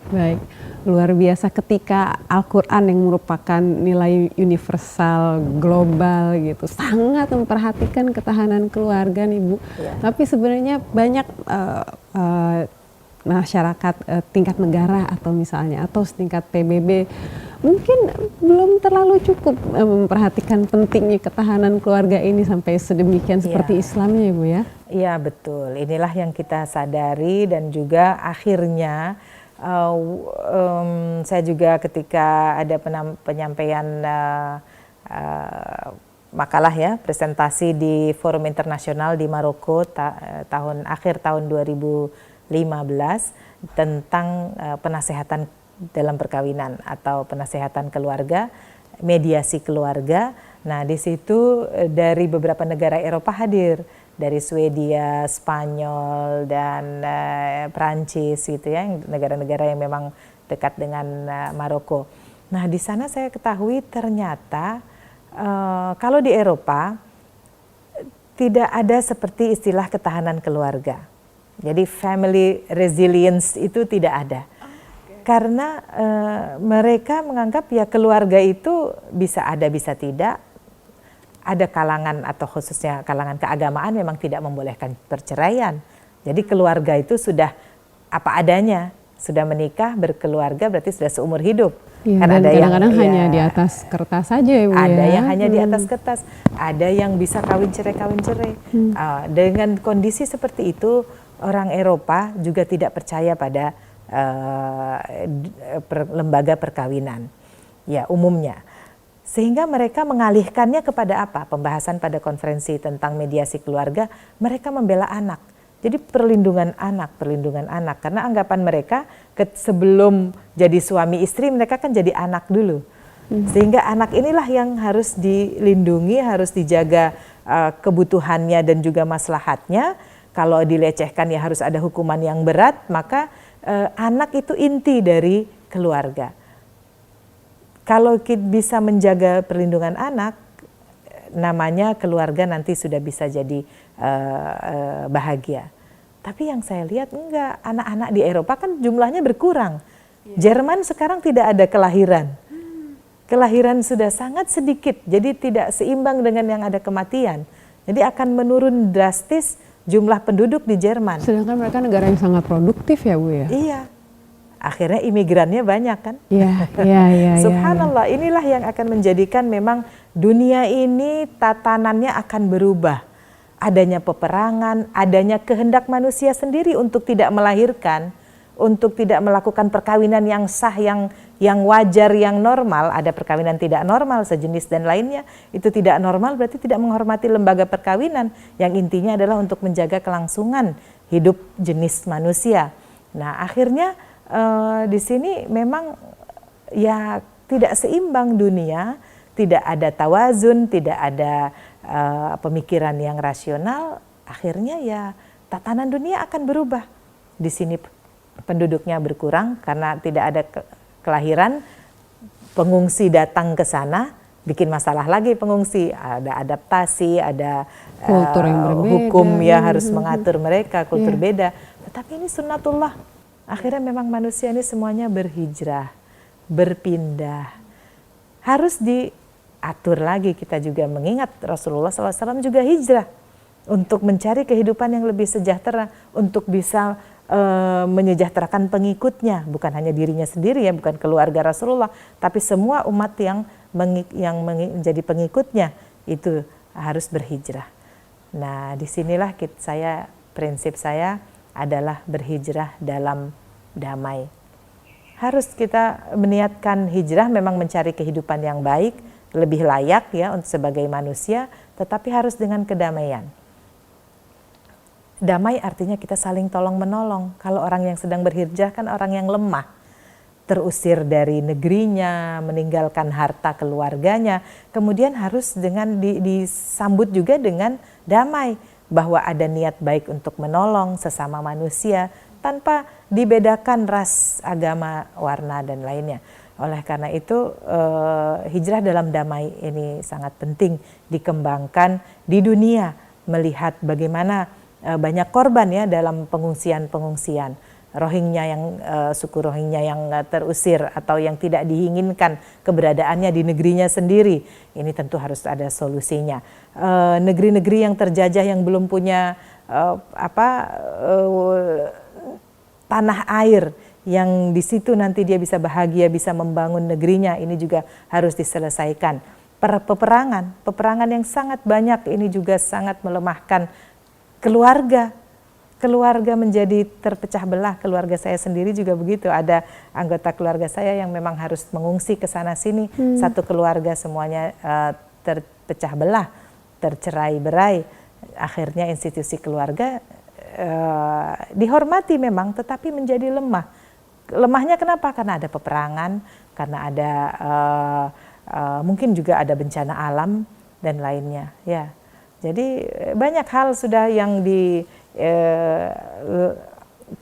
Baik, luar biasa ketika Al-Quran yang merupakan nilai universal, global gitu, sangat memperhatikan ketahanan keluarga nih Bu. Ya. Tapi sebenarnya banyak masyarakat tingkat negara atau misalnya atau setingkat PBB mungkin belum terlalu cukup memperhatikan pentingnya ketahanan keluarga ini sampai sedemikian seperti Islamnya ya Bu ya. Iya betul, inilah yang kita sadari dan juga akhirnya saya juga ketika ada penyampaian makalah ya, presentasi di forum internasional di Maroko akhir tahun 2015 tentang penasehatan dalam perkawinan atau penasehatan keluarga, mediasi keluarga. Nah, di situ dari beberapa negara Eropa hadir, dari Swedia, Spanyol, dan Prancis gitu ya, negara-negara yang memang dekat dengan Maroko. Nah, di sana saya ketahui ternyata kalau di Eropa tidak ada seperti istilah ketahanan keluarga. Jadi family resilience itu tidak ada. Karena mereka menganggap ya keluarga itu bisa ada bisa tidak. Ada kalangan atau khususnya kalangan keagamaan memang tidak membolehkan perceraian. Jadi keluarga itu sudah apa adanya, sudah menikah, berkeluarga berarti sudah seumur hidup. Ya, kan ada kadang-kadang hanya di atas kertas saja ya Bu. Ada yang hanya di atas kertas, ada yang bisa kawin cerai. Dengan kondisi seperti itu orang Eropa juga tidak percaya pada lembaga perkawinan, ya umumnya. Sehingga mereka mengalihkannya kepada apa? Pembahasan pada konferensi tentang mediasi keluarga, mereka membela anak. Jadi perlindungan anak. Karena anggapan mereka sebelum jadi suami istri, mereka kan jadi anak dulu. Sehingga anak inilah yang harus dilindungi, harus dijaga kebutuhannya dan juga maslahatnya. Kalau dilecehkan ya harus ada hukuman yang berat, maka anak itu inti dari keluarga. Kalau kita bisa menjaga perlindungan anak, namanya keluarga nanti sudah bisa jadi bahagia. Tapi yang saya lihat enggak, anak-anak di Eropa kan jumlahnya berkurang. Jerman sekarang tidak ada kelahiran. Kelahiran sudah sangat sedikit, jadi tidak seimbang dengan yang ada kematian. Jadi akan menurun drastis jumlah penduduk di Jerman. Sedangkan mereka negara yang sangat produktif ya Bu ya? Iya. Akhirnya imigrannya banyak kan? Iya. Subhanallah, inilah yang akan menjadikan memang dunia ini tatanannya akan berubah. Adanya peperangan, adanya kehendak manusia sendiri untuk tidak melahirkan, untuk tidak melakukan perkawinan yang sah, yang wajar, yang normal. Ada perkawinan tidak normal, sejenis dan lainnya. Itu tidak normal berarti tidak menghormati lembaga perkawinan yang intinya adalah untuk menjaga kelangsungan hidup jenis manusia. Nah, akhirnya di sini memang ya tidak seimbang dunia, tidak ada tawazun, tidak ada pemikiran yang rasional. Akhirnya ya tatanan dunia akan berubah. Di sini penduduknya berkurang karena tidak ada kelahiran, pengungsi datang ke sana, bikin masalah lagi pengungsi, ada adaptasi, ada kultur yang berbeda, hukum ya harus mengatur mereka, kultur beda. Tetapi ini sunnatullah. Akhirnya memang manusia ini semuanya berhijrah, berpindah. Harus diatur lagi, kita juga mengingat Rasulullah SAW juga hijrah untuk mencari kehidupan yang lebih sejahtera, untuk bisa menyejahterakan pengikutnya, bukan hanya dirinya sendiri ya, bukan keluarga Rasulullah, tapi semua umat yang menjadi pengikutnya itu harus berhijrah. Nah, disinilah prinsip saya adalah berhijrah dalam damai. Harus kita meniatkan hijrah memang mencari kehidupan yang baik, lebih layak ya untuk sebagai manusia, tetapi harus dengan kedamaian. Damai artinya kita saling tolong menolong. Kalau orang yang sedang berhijrah kan orang yang lemah, terusir dari negerinya, meninggalkan harta keluarganya, kemudian harus dengan disambut juga dengan damai, bahwa ada niat baik untuk menolong sesama manusia tanpa dibedakan ras, agama, warna dan lainnya. Oleh karena itu hijrah dalam damai ini sangat penting dikembangkan di dunia, melihat bagaimana banyak korban ya dalam pengungsian-pengungsian. Rohingya yang suku Rohingya yang terusir atau yang tidak diinginkan keberadaannya di negerinya sendiri, ini tentu harus ada solusinya. Negeri-negeri yang terjajah yang belum punya tanah air yang di situ nanti dia bisa bahagia, bisa membangun negerinya, ini juga harus diselesaikan. Peperangan yang sangat banyak ini juga sangat melemahkan keluarga. Keluarga menjadi terpecah belah. Keluarga saya sendiri juga begitu. Ada anggota keluarga saya yang memang harus mengungsi ke sana sini. Satu keluarga semuanya terpecah belah, tercerai-berai. Akhirnya institusi keluarga dihormati memang, tetapi menjadi lemah. Lemahnya kenapa? Karena ada peperangan, karena ada mungkin juga ada bencana alam dan lainnya. Ya, jadi banyak hal sudah yang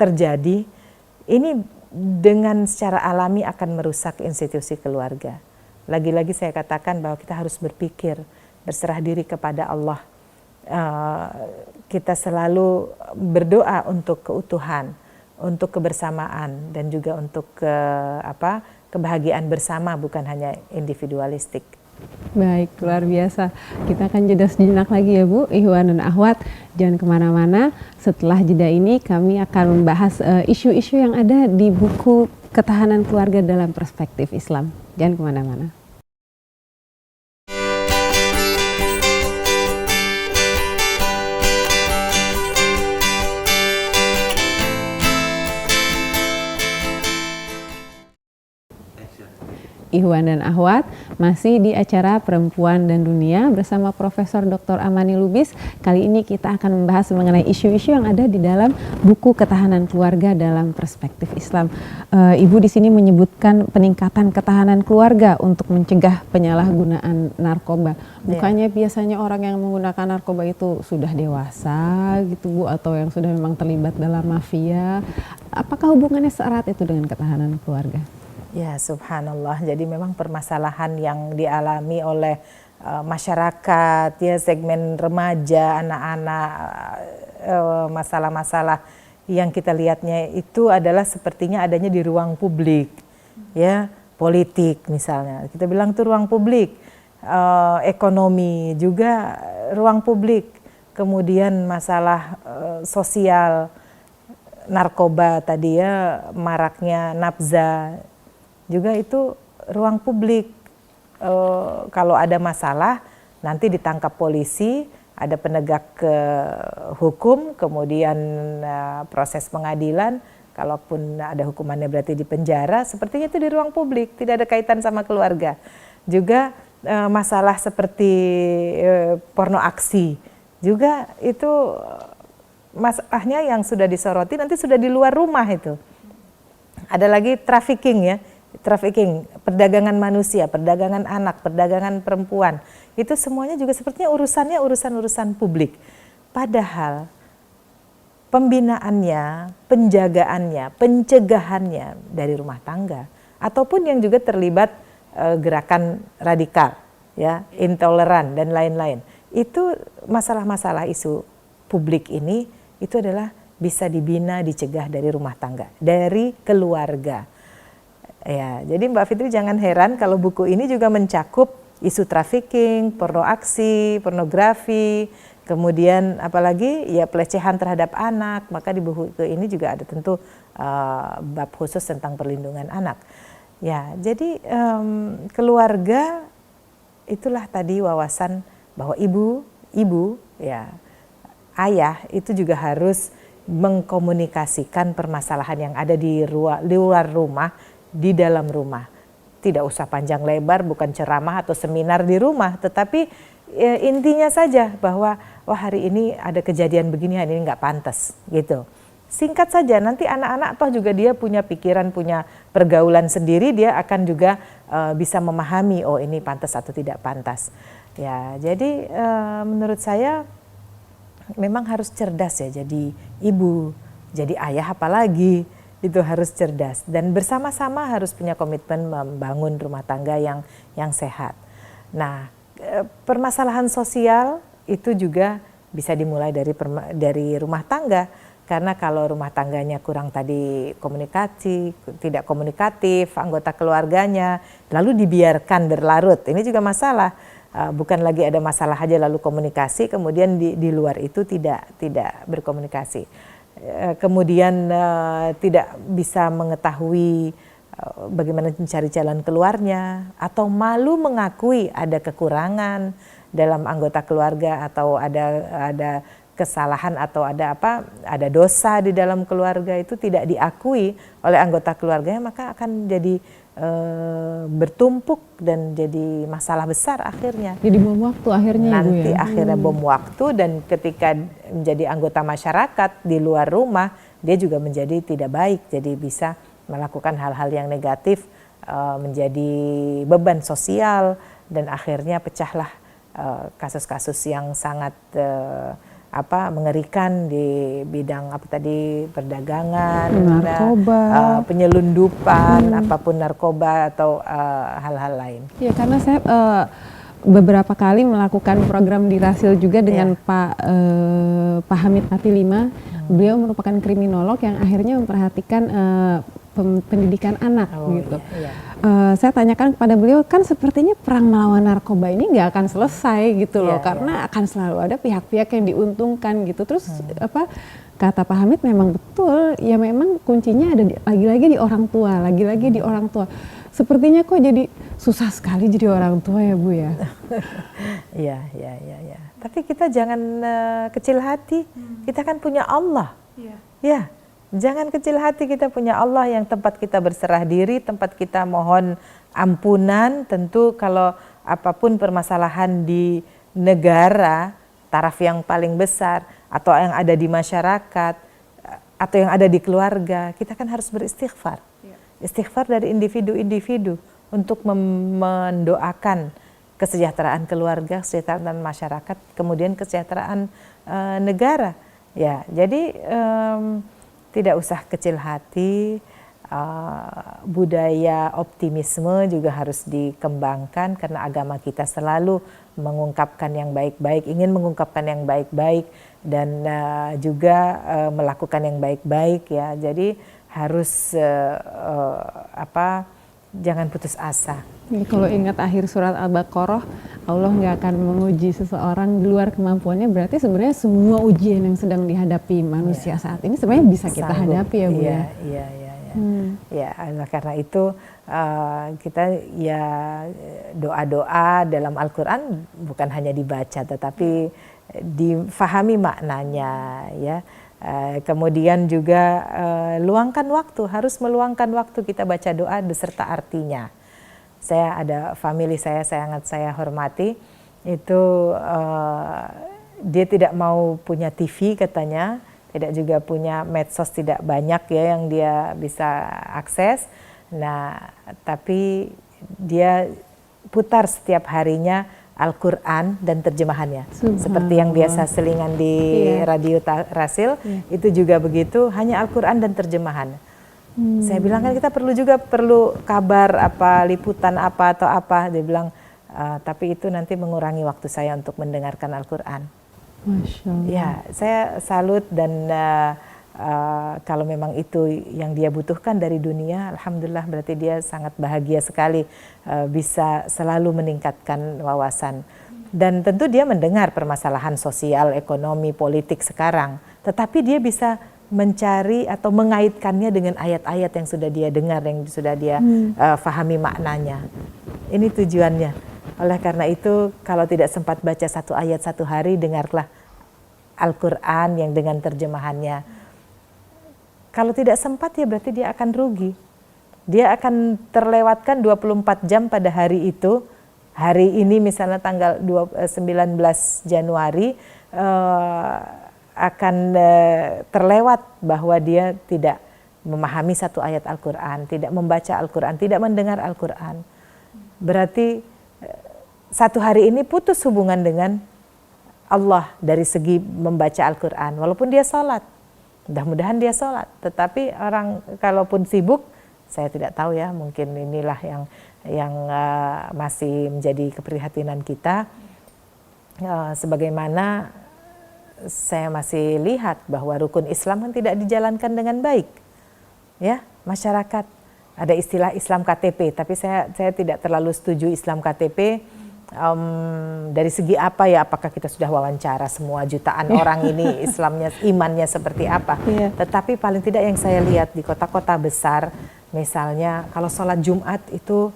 terjadi, ini dengan secara alami akan merusak institusi keluarga. Lagi-lagi saya katakan bahwa kita harus berpikir, berserah diri kepada Allah. Kita selalu berdoa untuk keutuhan, untuk kebersamaan, dan juga untuk kebahagiaan bersama, bukan hanya individualistik. Baik, luar biasa. Kita akan jeda sejenak lagi ya Bu, Ikhwan dan Akhwat. Jangan kemana-mana, setelah jeda ini kami akan membahas isu-isu yang ada di buku Ketahanan Keluarga dalam Perspektif Islam. Jangan kemana-mana. Ikhwan dan Akhwat, masih di acara Perempuan dan Dunia bersama Profesor Dr. Amani Lubis. Kali ini kita akan membahas mengenai isu-isu yang ada di dalam buku Ketahanan Keluarga dalam Perspektif Islam. Ibu di sini menyebutkan peningkatan ketahanan keluarga untuk mencegah penyalahgunaan narkoba. Bukannya biasanya orang yang menggunakan narkoba itu sudah dewasa gitu Bu, atau yang sudah memang terlibat dalam mafia. Apakah hubungannya seerat itu dengan ketahanan keluarga? Ya, subhanallah. Jadi memang permasalahan yang dialami oleh masyarakat, ya, segmen remaja, anak-anak, masalah-masalah yang kita lihatnya itu adalah sepertinya adanya di ruang publik, ya, politik misalnya. Kita bilang itu ruang publik, ekonomi juga ruang publik, kemudian masalah sosial, narkoba tadi ya, maraknya nafza, juga itu ruang publik. Kalau ada masalah nanti ditangkap polisi, ada penegak hukum, kemudian proses pengadilan, kalaupun ada hukumannya berarti di penjara. Sepertinya itu di ruang publik, tidak ada kaitan sama keluarga. Juga masalah seperti porno aksi, juga itu masalahnya yang sudah disoroti nanti sudah di luar rumah itu. Ada lagi trafficking ya. Trafficking, perdagangan manusia, perdagangan anak, perdagangan perempuan, itu semuanya juga sepertinya urusannya urusan publik. Padahal pembinaannya, penjagaannya, pencegahannya dari rumah tangga, ataupun yang juga terlibat gerakan radikal, ya, intoleran dan lain-lain. Itu masalah-masalah isu publik ini itu adalah bisa dibina, dicegah dari rumah tangga, dari keluarga. Ya, jadi Mbak Fitri jangan heran kalau buku ini juga mencakup isu trafficking, porno aksi, pornografi, kemudian apalagi ya pelecehan terhadap anak. Maka di buku ini juga ada tentu bab khusus tentang perlindungan anak. Ya, jadi keluarga itulah tadi wawasan bahwa ibu ya, ayah itu juga harus mengkomunikasikan permasalahan yang ada di luar rumah, di dalam rumah. tidak usah panjang lebar, bukan ceramah atau seminar di rumah, tetapi intinya saja bahwa wah hari ini ada kejadian begini, hari ini nggak pantas gitu. Singkat saja, nanti anak-anak toh juga dia punya pikiran, punya pergaulan sendiri, dia akan juga bisa memahami oh ini pantas atau tidak pantas. Ya, jadi menurut saya memang harus cerdas ya, jadi ibu, jadi ayah apalagi itu harus cerdas dan bersama-sama harus punya komitmen membangun rumah tangga yang sehat. Nah, permasalahan sosial itu juga bisa dimulai dari rumah tangga, karena kalau rumah tangganya kurang tadi komunikasi, tidak komunikatif, anggota keluarganya lalu dibiarkan berlarut, ini juga masalah. Bukan lagi ada masalah aja lalu komunikasi, kemudian di luar itu tidak berkomunikasi. Kemudian tidak bisa mengetahui bagaimana mencari jalan keluarnya, atau malu mengakui ada kekurangan dalam anggota keluarga, atau ada kesalahan atau ada dosa di dalam keluarga, itu tidak diakui oleh anggota keluarganya, maka akan jadi bertumpuk dan jadi masalah besar akhirnya. Jadi bom waktu akhirnya nanti Ibu ya? Akhirnya bom waktu, dan ketika menjadi anggota masyarakat di luar rumah, dia juga menjadi tidak baik, jadi bisa melakukan hal-hal yang negatif, menjadi beban sosial, dan akhirnya pecahlah kasus-kasus yang sangat mengerikan di bidang perdagangan, narkoba, penyelundupan, apapun narkoba atau hal-hal lain. Ya, karena saya beberapa kali melakukan program di Rasil juga dengan Pak Hamid Patilima. Beliau merupakan kriminolog yang akhirnya memperhatikan pendidikan anak gitu. Saya tanyakan kepada beliau, kan sepertinya perang melawan narkoba ini nggak akan selesai gitu loh, karena akan selalu ada pihak-pihak yang diuntungkan gitu. Terus kata Pak Hamid memang betul, ya memang kuncinya ada lagi-lagi di orang tua, lagi-lagi di orang tua. Sepertinya kok jadi susah sekali jadi orang tua ya Bu ya. Iya. Tapi kita jangan kecil hati, kita kan punya Allah. Ya. Jangan kecil hati, kita punya Allah yang tempat kita berserah diri, tempat kita mohon ampunan. Tentu kalau apapun permasalahan di negara, taraf yang paling besar, atau yang ada di masyarakat, atau yang ada di keluarga, kita kan harus beristighfar. Istighfar dari individu-individu untuk mendoakan kesejahteraan keluarga, kesejahteraan masyarakat, kemudian kesejahteraan negara. Ya, jadi tidak usah kecil hati, budaya optimisme juga harus dikembangkan, karena agama kita selalu mengungkapkan yang baik-baik, ingin mengungkapkan yang baik-baik, dan juga melakukan yang baik-baik ya. Jadi harus jangan putus asa. Jadi kalau ingat akhir surat Al-Baqarah, Allah nggak akan menguji seseorang di luar kemampuannya, berarti sebenarnya semua ujian yang sedang dihadapi manusia saat ini sebenarnya bisa kita hadapi ya Bu ya. Ya, karena itu kita ya doa-doa dalam Al-Quran bukan hanya dibaca, tetapi difahami maknanya ya. Kemudian juga luangkan waktu, harus meluangkan waktu kita baca doa beserta artinya. Saya ada family saya sangat saya hormati, itu dia tidak mau punya TV katanya, tidak juga punya medsos, tidak banyak ya yang dia bisa akses. Nah, tapi dia putar setiap harinya Al-Quran dan terjemahannya. Seperti yang biasa selingan di radio Rasil, itu juga begitu, hanya Al-Quran dan terjemahan. Saya bilang kan kita perlu kabar apa, liputan apa atau apa. Dia bilang, tapi itu nanti mengurangi waktu saya untuk mendengarkan Al-Quran. Masya Allah. Ya, saya salut, dan kalau memang itu yang dia butuhkan dari dunia, alhamdulillah berarti dia sangat bahagia sekali bisa selalu meningkatkan wawasan. Dan tentu dia mendengar permasalahan sosial, ekonomi, politik sekarang, tetapi dia bisa mencari atau mengaitkannya dengan ayat-ayat yang sudah dia dengar, yang sudah dia fahami maknanya. Ini tujuannya. Oleh karena itu, kalau tidak sempat baca satu ayat satu hari, dengarlah Al-Quran yang dengan terjemahannya. Kalau tidak sempat ya berarti dia akan rugi. Dia akan terlewatkan 24 jam pada hari itu. Hari ini misalnya tanggal 19 Januari akan terlewat bahwa dia tidak memahami satu ayat Al-Quran, tidak membaca Al-Quran, tidak mendengar Al-Quran. Berarti satu hari ini putus hubungan dengan Allah dari segi membaca Al-Quran. Walaupun dia sholat, mudah-mudahan dia sholat. Tetapi orang kalaupun sibuk, saya tidak tahu ya, mungkin inilah yang masih menjadi keprihatinan kita. Sebagaimana saya masih lihat bahwa rukun Islam kan tidak dijalankan dengan baik. Ya, masyarakat ada istilah Islam KTP, tapi saya tidak terlalu setuju Islam KTP. Dari segi apa ya, apakah kita sudah wawancara semua jutaan orang ini Islamnya, imannya seperti apa. Tetapi paling tidak yang saya lihat di kota-kota besar, misalnya kalau sholat Jumat itu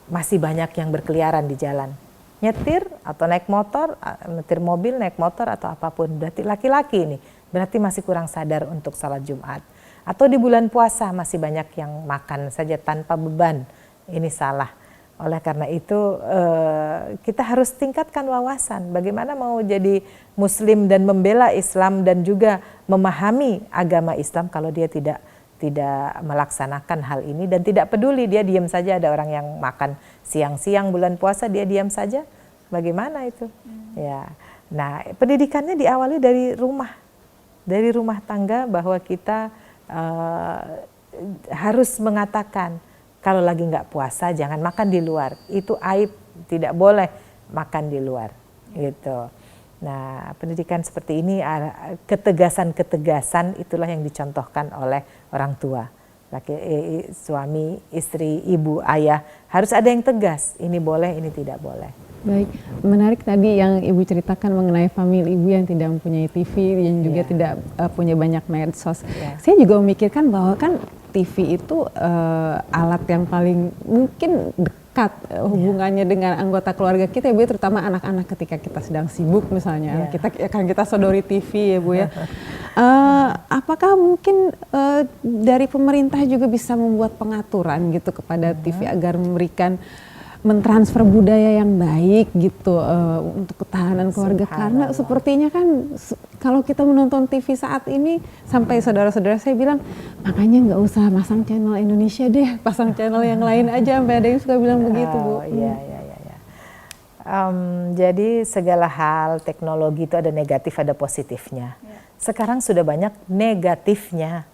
masih banyak yang berkeliaran di jalan, nyetir atau naik motor, nyetir mobil, naik motor atau apapun. Berarti laki-laki ini berarti masih kurang sadar untuk sholat Jumat. Atau di bulan puasa masih banyak yang makan saja tanpa beban, ini salah. Oleh karena itu kita harus tingkatkan wawasan bagaimana mau jadi muslim dan membela Islam dan juga memahami agama Islam kalau dia tidak melaksanakan hal ini dan tidak peduli, dia diam saja. Ada orang yang makan siang-siang bulan puasa dia diam saja, bagaimana itu? Ya, nah pendidikannya diawali dari rumah tangga, bahwa kita harus mengatakan kalau lagi nggak puasa jangan makan di luar, itu aib, tidak boleh makan di luar gitu. Nah, pendidikan seperti ini, ketegasan itulah yang dicontohkan oleh orang tua, suami, istri, ibu, ayah, harus ada yang tegas, ini boleh, ini tidak boleh. Baik, menarik tadi yang Ibu ceritakan mengenai famili Ibu yang tidak mempunyai TV, yang juga tidak punya banyak medsos. Saya juga memikirkan bahwa kan TV itu alat yang paling mungkin dekat hubungannya dengan anggota keluarga kita ya Bu, terutama anak-anak ketika kita sedang sibuk misalnya. Kita sodori TV ya Bu ya. Apakah mungkin dari pemerintah juga bisa membuat pengaturan gitu kepada TV agar mentransfer budaya yang baik gitu untuk ketahanan keluarga, karena sepertinya kan kalau kita menonton TV saat ini sampai saudara-saudara saya bilang makanya nggak usah pasang channel Indonesia deh, pasang channel yang lain aja, sampai ada yang suka bilang begitu Bu. Iya. Jadi segala hal teknologi itu ada negatif ada positifnya. Sekarang sudah banyak negatifnya.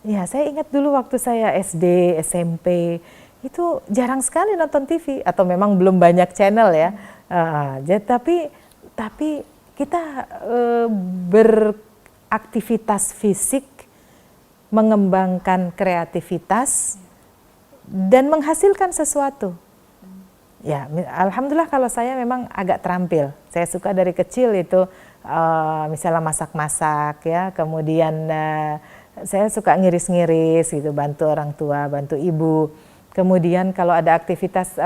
Ya, saya ingat dulu waktu saya SD, SMP itu jarang sekali nonton TV, atau memang belum banyak channel ya. Tapi kita beraktivitas fisik, mengembangkan kreativitas dan menghasilkan sesuatu. Ya, alhamdulillah kalau saya memang agak terampil. Saya suka dari kecil itu misalnya masak-masak ya, kemudian saya suka ngiris-ngiris gitu, bantu orang tua, bantu ibu. Kemudian kalau ada aktivitas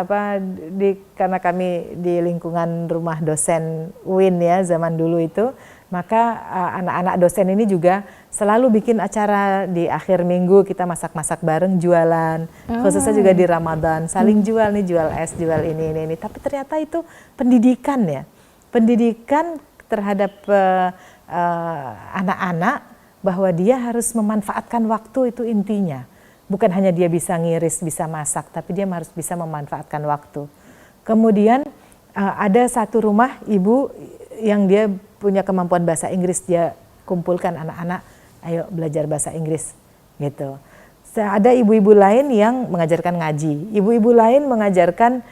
karena kami di lingkungan rumah dosen UIN ya zaman dulu itu, maka anak-anak dosen ini juga selalu bikin acara di akhir minggu, kita masak-masak bareng, jualan, khususnya juga di Ramadan, saling jual nih, jual es, jual ini. Tapi ternyata itu pendidikan ya, pendidikan terhadap anak-anak, bahwa dia harus memanfaatkan waktu, itu intinya. Bukan hanya dia bisa ngiris, bisa masak, tapi dia harus bisa memanfaatkan waktu. Kemudian ada satu rumah ibu yang dia punya kemampuan bahasa Inggris, dia kumpulkan anak-anak, ayo belajar bahasa Inggris gitu. Ada ibu-ibu lain yang mengajarkan ngaji, ibu-ibu lain mengajarkan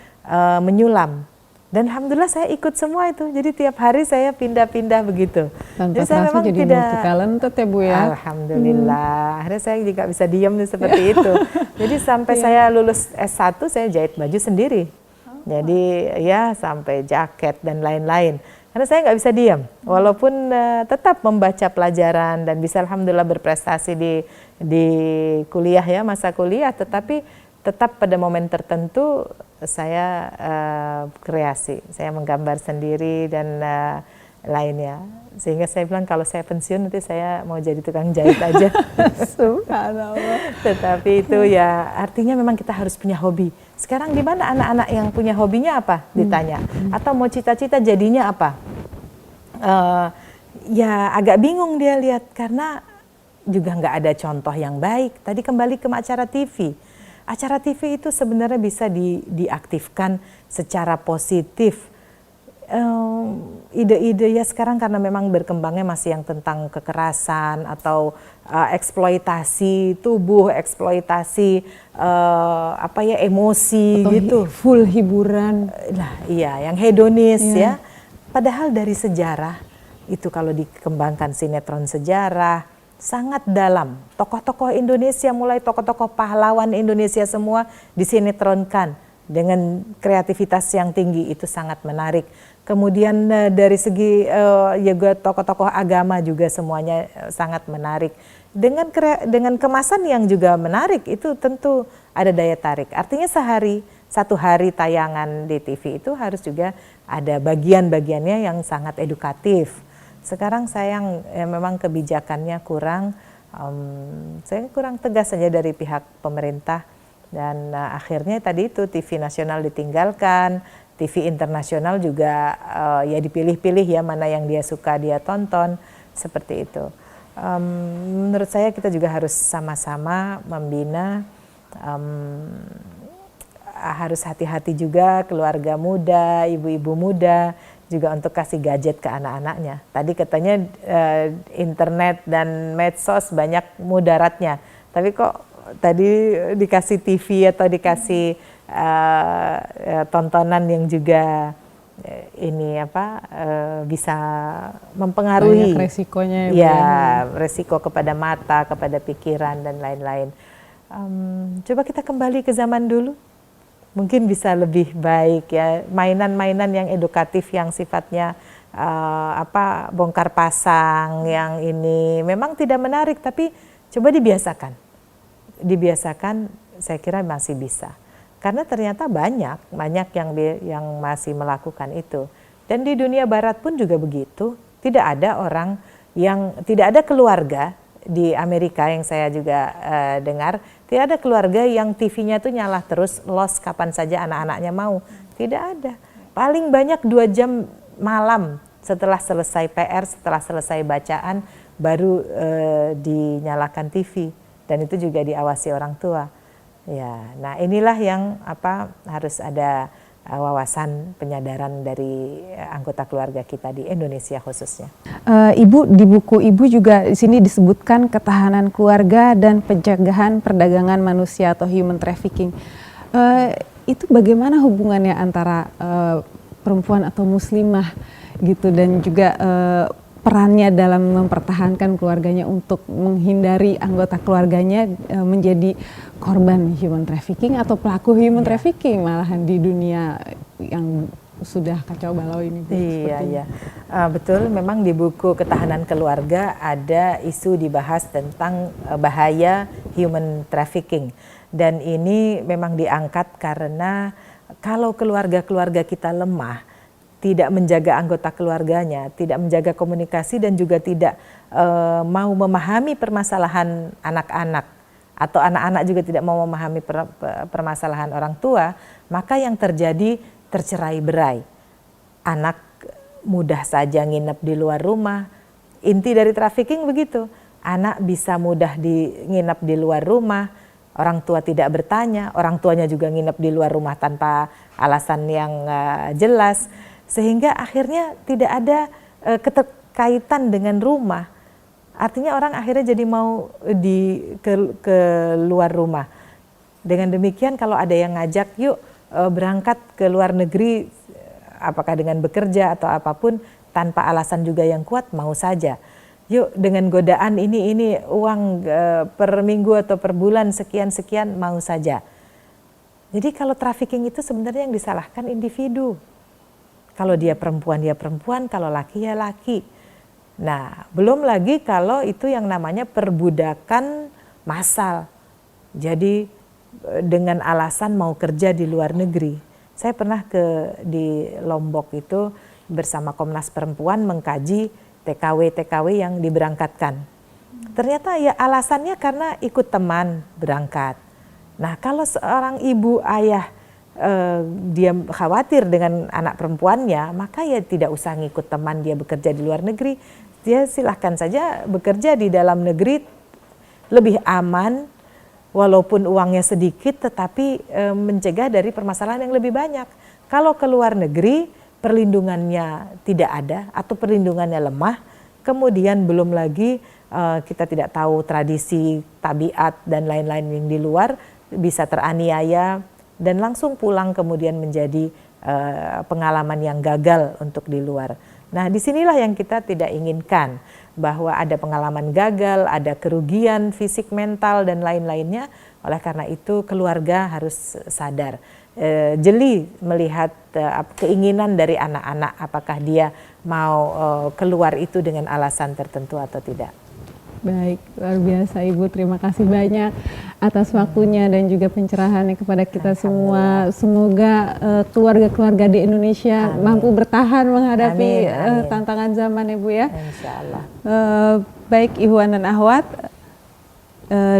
menyulam. Dan alhamdulillah saya ikut semua itu. Jadi tiap hari saya pindah-pindah begitu. Tanpa jadi saya memang jadi multi-talented ya Bu ya. Alhamdulillah. Akhirnya saya juga bisa diam seperti itu. Jadi sampai saya lulus S1 saya jahit baju sendiri. Jadi ya sampai jaket dan lain-lain. Karena saya nggak bisa diam. Walaupun tetap membaca pelajaran dan bisa alhamdulillah berprestasi di kuliah ya, masa kuliah, tetapi tetap pada momen tertentu saya kreasi, saya menggambar sendiri dan lainnya. Sehingga saya bilang kalau saya pensiun nanti saya mau jadi tukang jahit aja. Subhanallah. Tetapi itu ya artinya memang kita harus punya hobi. Sekarang di mana anak-anak yang punya hobinya apa ditanya? Atau mau cita-cita jadinya apa? Ya agak bingung dia lihat karena juga nggak ada contoh yang baik. Tadi kembali ke acara TV. Acara TV itu sebenarnya bisa diaktifkan secara positif. Ide-ide ya sekarang karena memang berkembangnya masih yang tentang kekerasan atau eksploitasi tubuh, eksploitasi emosi atau gitu. Full hiburan. Nah, iya, yang hedonis ya. Padahal dari sejarah itu kalau dikembangkan sinetron sejarah sangat dalam. Tokoh-tokoh Indonesia mulai tokoh-tokoh pahlawan Indonesia semua disinetronkan dengan kreativitas yang tinggi, itu sangat menarik. Kemudian dari segi juga tokoh-tokoh agama juga semuanya sangat menarik. Dengan kemasan yang juga menarik itu tentu ada daya tarik. Artinya satu hari tayangan di TV itu harus juga ada bagian-bagiannya yang sangat edukatif. Sekarang sayang memang kebijakannya saya kurang tegas saja dari pihak pemerintah. Dan akhirnya tadi itu TV nasional ditinggalkan, TV internasional juga ya dipilih-pilih ya mana yang dia suka dia tonton, seperti itu. Menurut saya kita juga harus sama-sama membina, harus hati-hati juga keluarga muda, ibu-ibu muda juga untuk kasih gadget ke anak-anaknya. Tadi katanya internet dan medsos banyak mudaratnya, tapi kok tadi dikasih TV atau dikasih tontonan yang juga bisa mempengaruhi. Banyak resikonya ya, resiko kepada mata, kepada pikiran dan lain-lain. Coba kita kembali ke zaman dulu, mungkin bisa lebih baik ya, mainan-mainan yang edukatif yang sifatnya bongkar pasang, yang ini memang tidak menarik tapi coba dibiasakan, saya kira masih bisa. Karena ternyata banyak yang masih melakukan itu. Dan di dunia barat pun juga begitu. Tidak ada keluarga di Amerika yang saya juga dengar, tidak ada keluarga yang TV-nya tuh nyala terus, los kapan saja anak-anaknya mau. Tidak ada. Paling banyak 2 jam malam setelah selesai PR, setelah selesai bacaan, baru dinyalakan TV. Dan itu juga diawasi orang tua. Ya, nah inilah yang harus ada wawasan penyadaran dari anggota keluarga kita di Indonesia khususnya. Ibu, di buku Ibu juga di sini disebutkan ketahanan keluarga dan pencegahan perdagangan manusia atau human trafficking. Itu bagaimana hubungannya antara perempuan atau muslimah gitu dan juga perannya dalam mempertahankan keluarganya untuk menghindari anggota keluarganya menjadi korban human trafficking atau pelaku human trafficking malahan di dunia yang sudah kacau balau ini. Iya. Betul, memang di buku Ketahanan Keluarga ada isu dibahas tentang bahaya human trafficking. Dan ini memang diangkat karena kalau keluarga-keluarga kita lemah, tidak menjaga anggota keluarganya, tidak menjaga komunikasi dan juga tidak mau memahami permasalahan anak-anak atau anak-anak juga tidak mau memahami permasalahan orang tua, maka yang terjadi tercerai-berai. Anak mudah saja nginep di luar rumah. Inti dari trafficking begitu. Anak bisa mudah nginep di luar rumah, orang tua tidak bertanya, orang tuanya juga nginep di luar rumah tanpa alasan yang jelas. Sehingga akhirnya tidak ada keterkaitan dengan rumah. Artinya orang akhirnya jadi mau ke luar rumah. Dengan demikian kalau ada yang ngajak yuk berangkat ke luar negeri, apakah dengan bekerja atau apapun, tanpa alasan juga yang kuat, mau saja. Yuk dengan godaan ini uang per minggu atau per bulan sekian-sekian, mau saja. Jadi kalau trafficking itu sebenarnya yang disalahkan individu. Kalau dia perempuan, kalau laki ya laki. Nah, belum lagi kalau itu yang namanya perbudakan massal. Jadi dengan alasan mau kerja di luar negeri. Saya pernah di Lombok itu bersama Komnas Perempuan mengkaji TKW-TKW yang diberangkatkan. Ternyata ya alasannya karena ikut teman berangkat. Nah, kalau seorang ibu ayah dia khawatir dengan anak perempuannya, maka ya tidak usah ngikut teman dia bekerja di luar negeri. Dia silahkan saja bekerja di dalam negeri, lebih aman, walaupun uangnya sedikit, tetapi mencegah dari permasalahan yang lebih banyak. Kalau ke luar negeri, perlindungannya tidak ada atau perlindungannya lemah, kemudian belum lagi kita tidak tahu tradisi, tabiat, dan lain-lain yang di luar, bisa teraniaya, dan langsung pulang kemudian menjadi pengalaman yang gagal untuk di luar. Nah, disinilah yang kita tidak inginkan, bahwa ada pengalaman gagal, ada kerugian fisik, mental, dan lain-lainnya. Oleh karena itu keluarga harus sadar, jeli melihat keinginan dari anak-anak, apakah dia mau keluar itu dengan alasan tertentu atau tidak. Baik, luar biasa Ibu, terima kasih banyak atas waktunya dan juga pencerahannya kepada kita semua. Semoga keluarga-keluarga di Indonesia mampu bertahan menghadapi tantangan zaman, Ibu ya. Insya Allah. Baik Ikhwan dan Akhwat,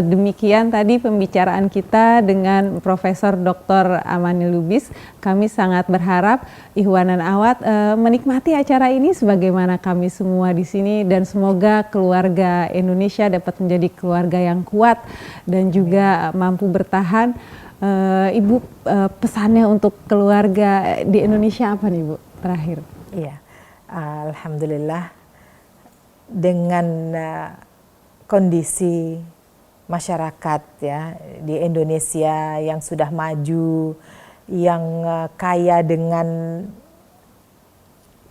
demikian tadi pembicaraan kita dengan Profesor Dr. Amani Lubis. Kami sangat berharap Ikhwan dan Akhwat menikmati acara ini sebagaimana kami semua di sini, dan semoga keluarga Indonesia dapat menjadi keluarga yang kuat dan juga mampu bertahan. Ibu, pesannya untuk keluarga di Indonesia apa nih, Bu, terakhir? Iya, alhamdulillah dengan kondisi masyarakat ya di Indonesia yang sudah maju, yang kaya dengan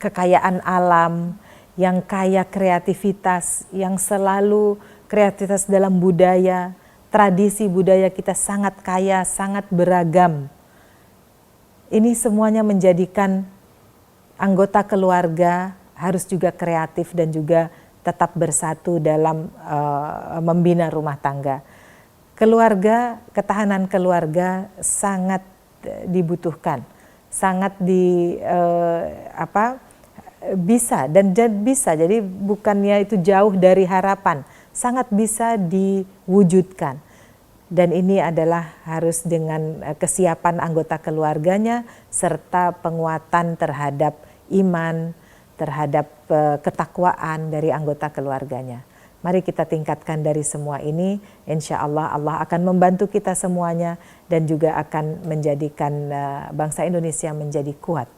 kekayaan alam, yang kaya kreativitas, yang selalu kreativitas dalam budaya, tradisi budaya kita sangat kaya, sangat beragam. Ini semuanya menjadikan anggota keluarga harus juga kreatif dan juga tetap bersatu dalam membina rumah tangga. Keluarga, ketahanan keluarga sangat dibutuhkan, sangat bisa dan bisa. Jadi bukannya itu jauh dari harapan, sangat bisa diwujudkan. Dan ini adalah harus dengan kesiapan anggota keluarganya serta penguatan terhadap iman, terhadap ketakwaan dari anggota keluarganya. Mari kita tingkatkan dari semua ini, insya Allah Allah akan membantu kita semuanya dan juga akan menjadikan bangsa Indonesia menjadi kuat.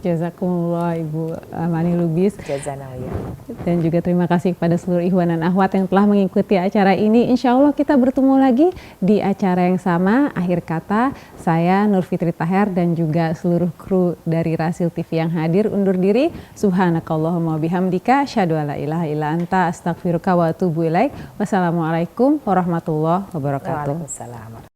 Jazakumullah Ibu Amani Lubis. Jazanawiyah. Dan juga terima kasih kepada seluruh ikhwan dan akhwat yang telah mengikuti acara ini. Insya Allah kita bertemu lagi di acara yang sama. Akhir kata, saya Nur Fitri Taher dan juga seluruh kru dari Rasil TV yang hadir undur diri. Subhanakallahumma bihamdika, asyhadu alla ilaha illa anta, astaghfiruka wa atubu ilaik. Wassalamualaikum warahmatullahi wabarakatuh. Waalaikumsalam.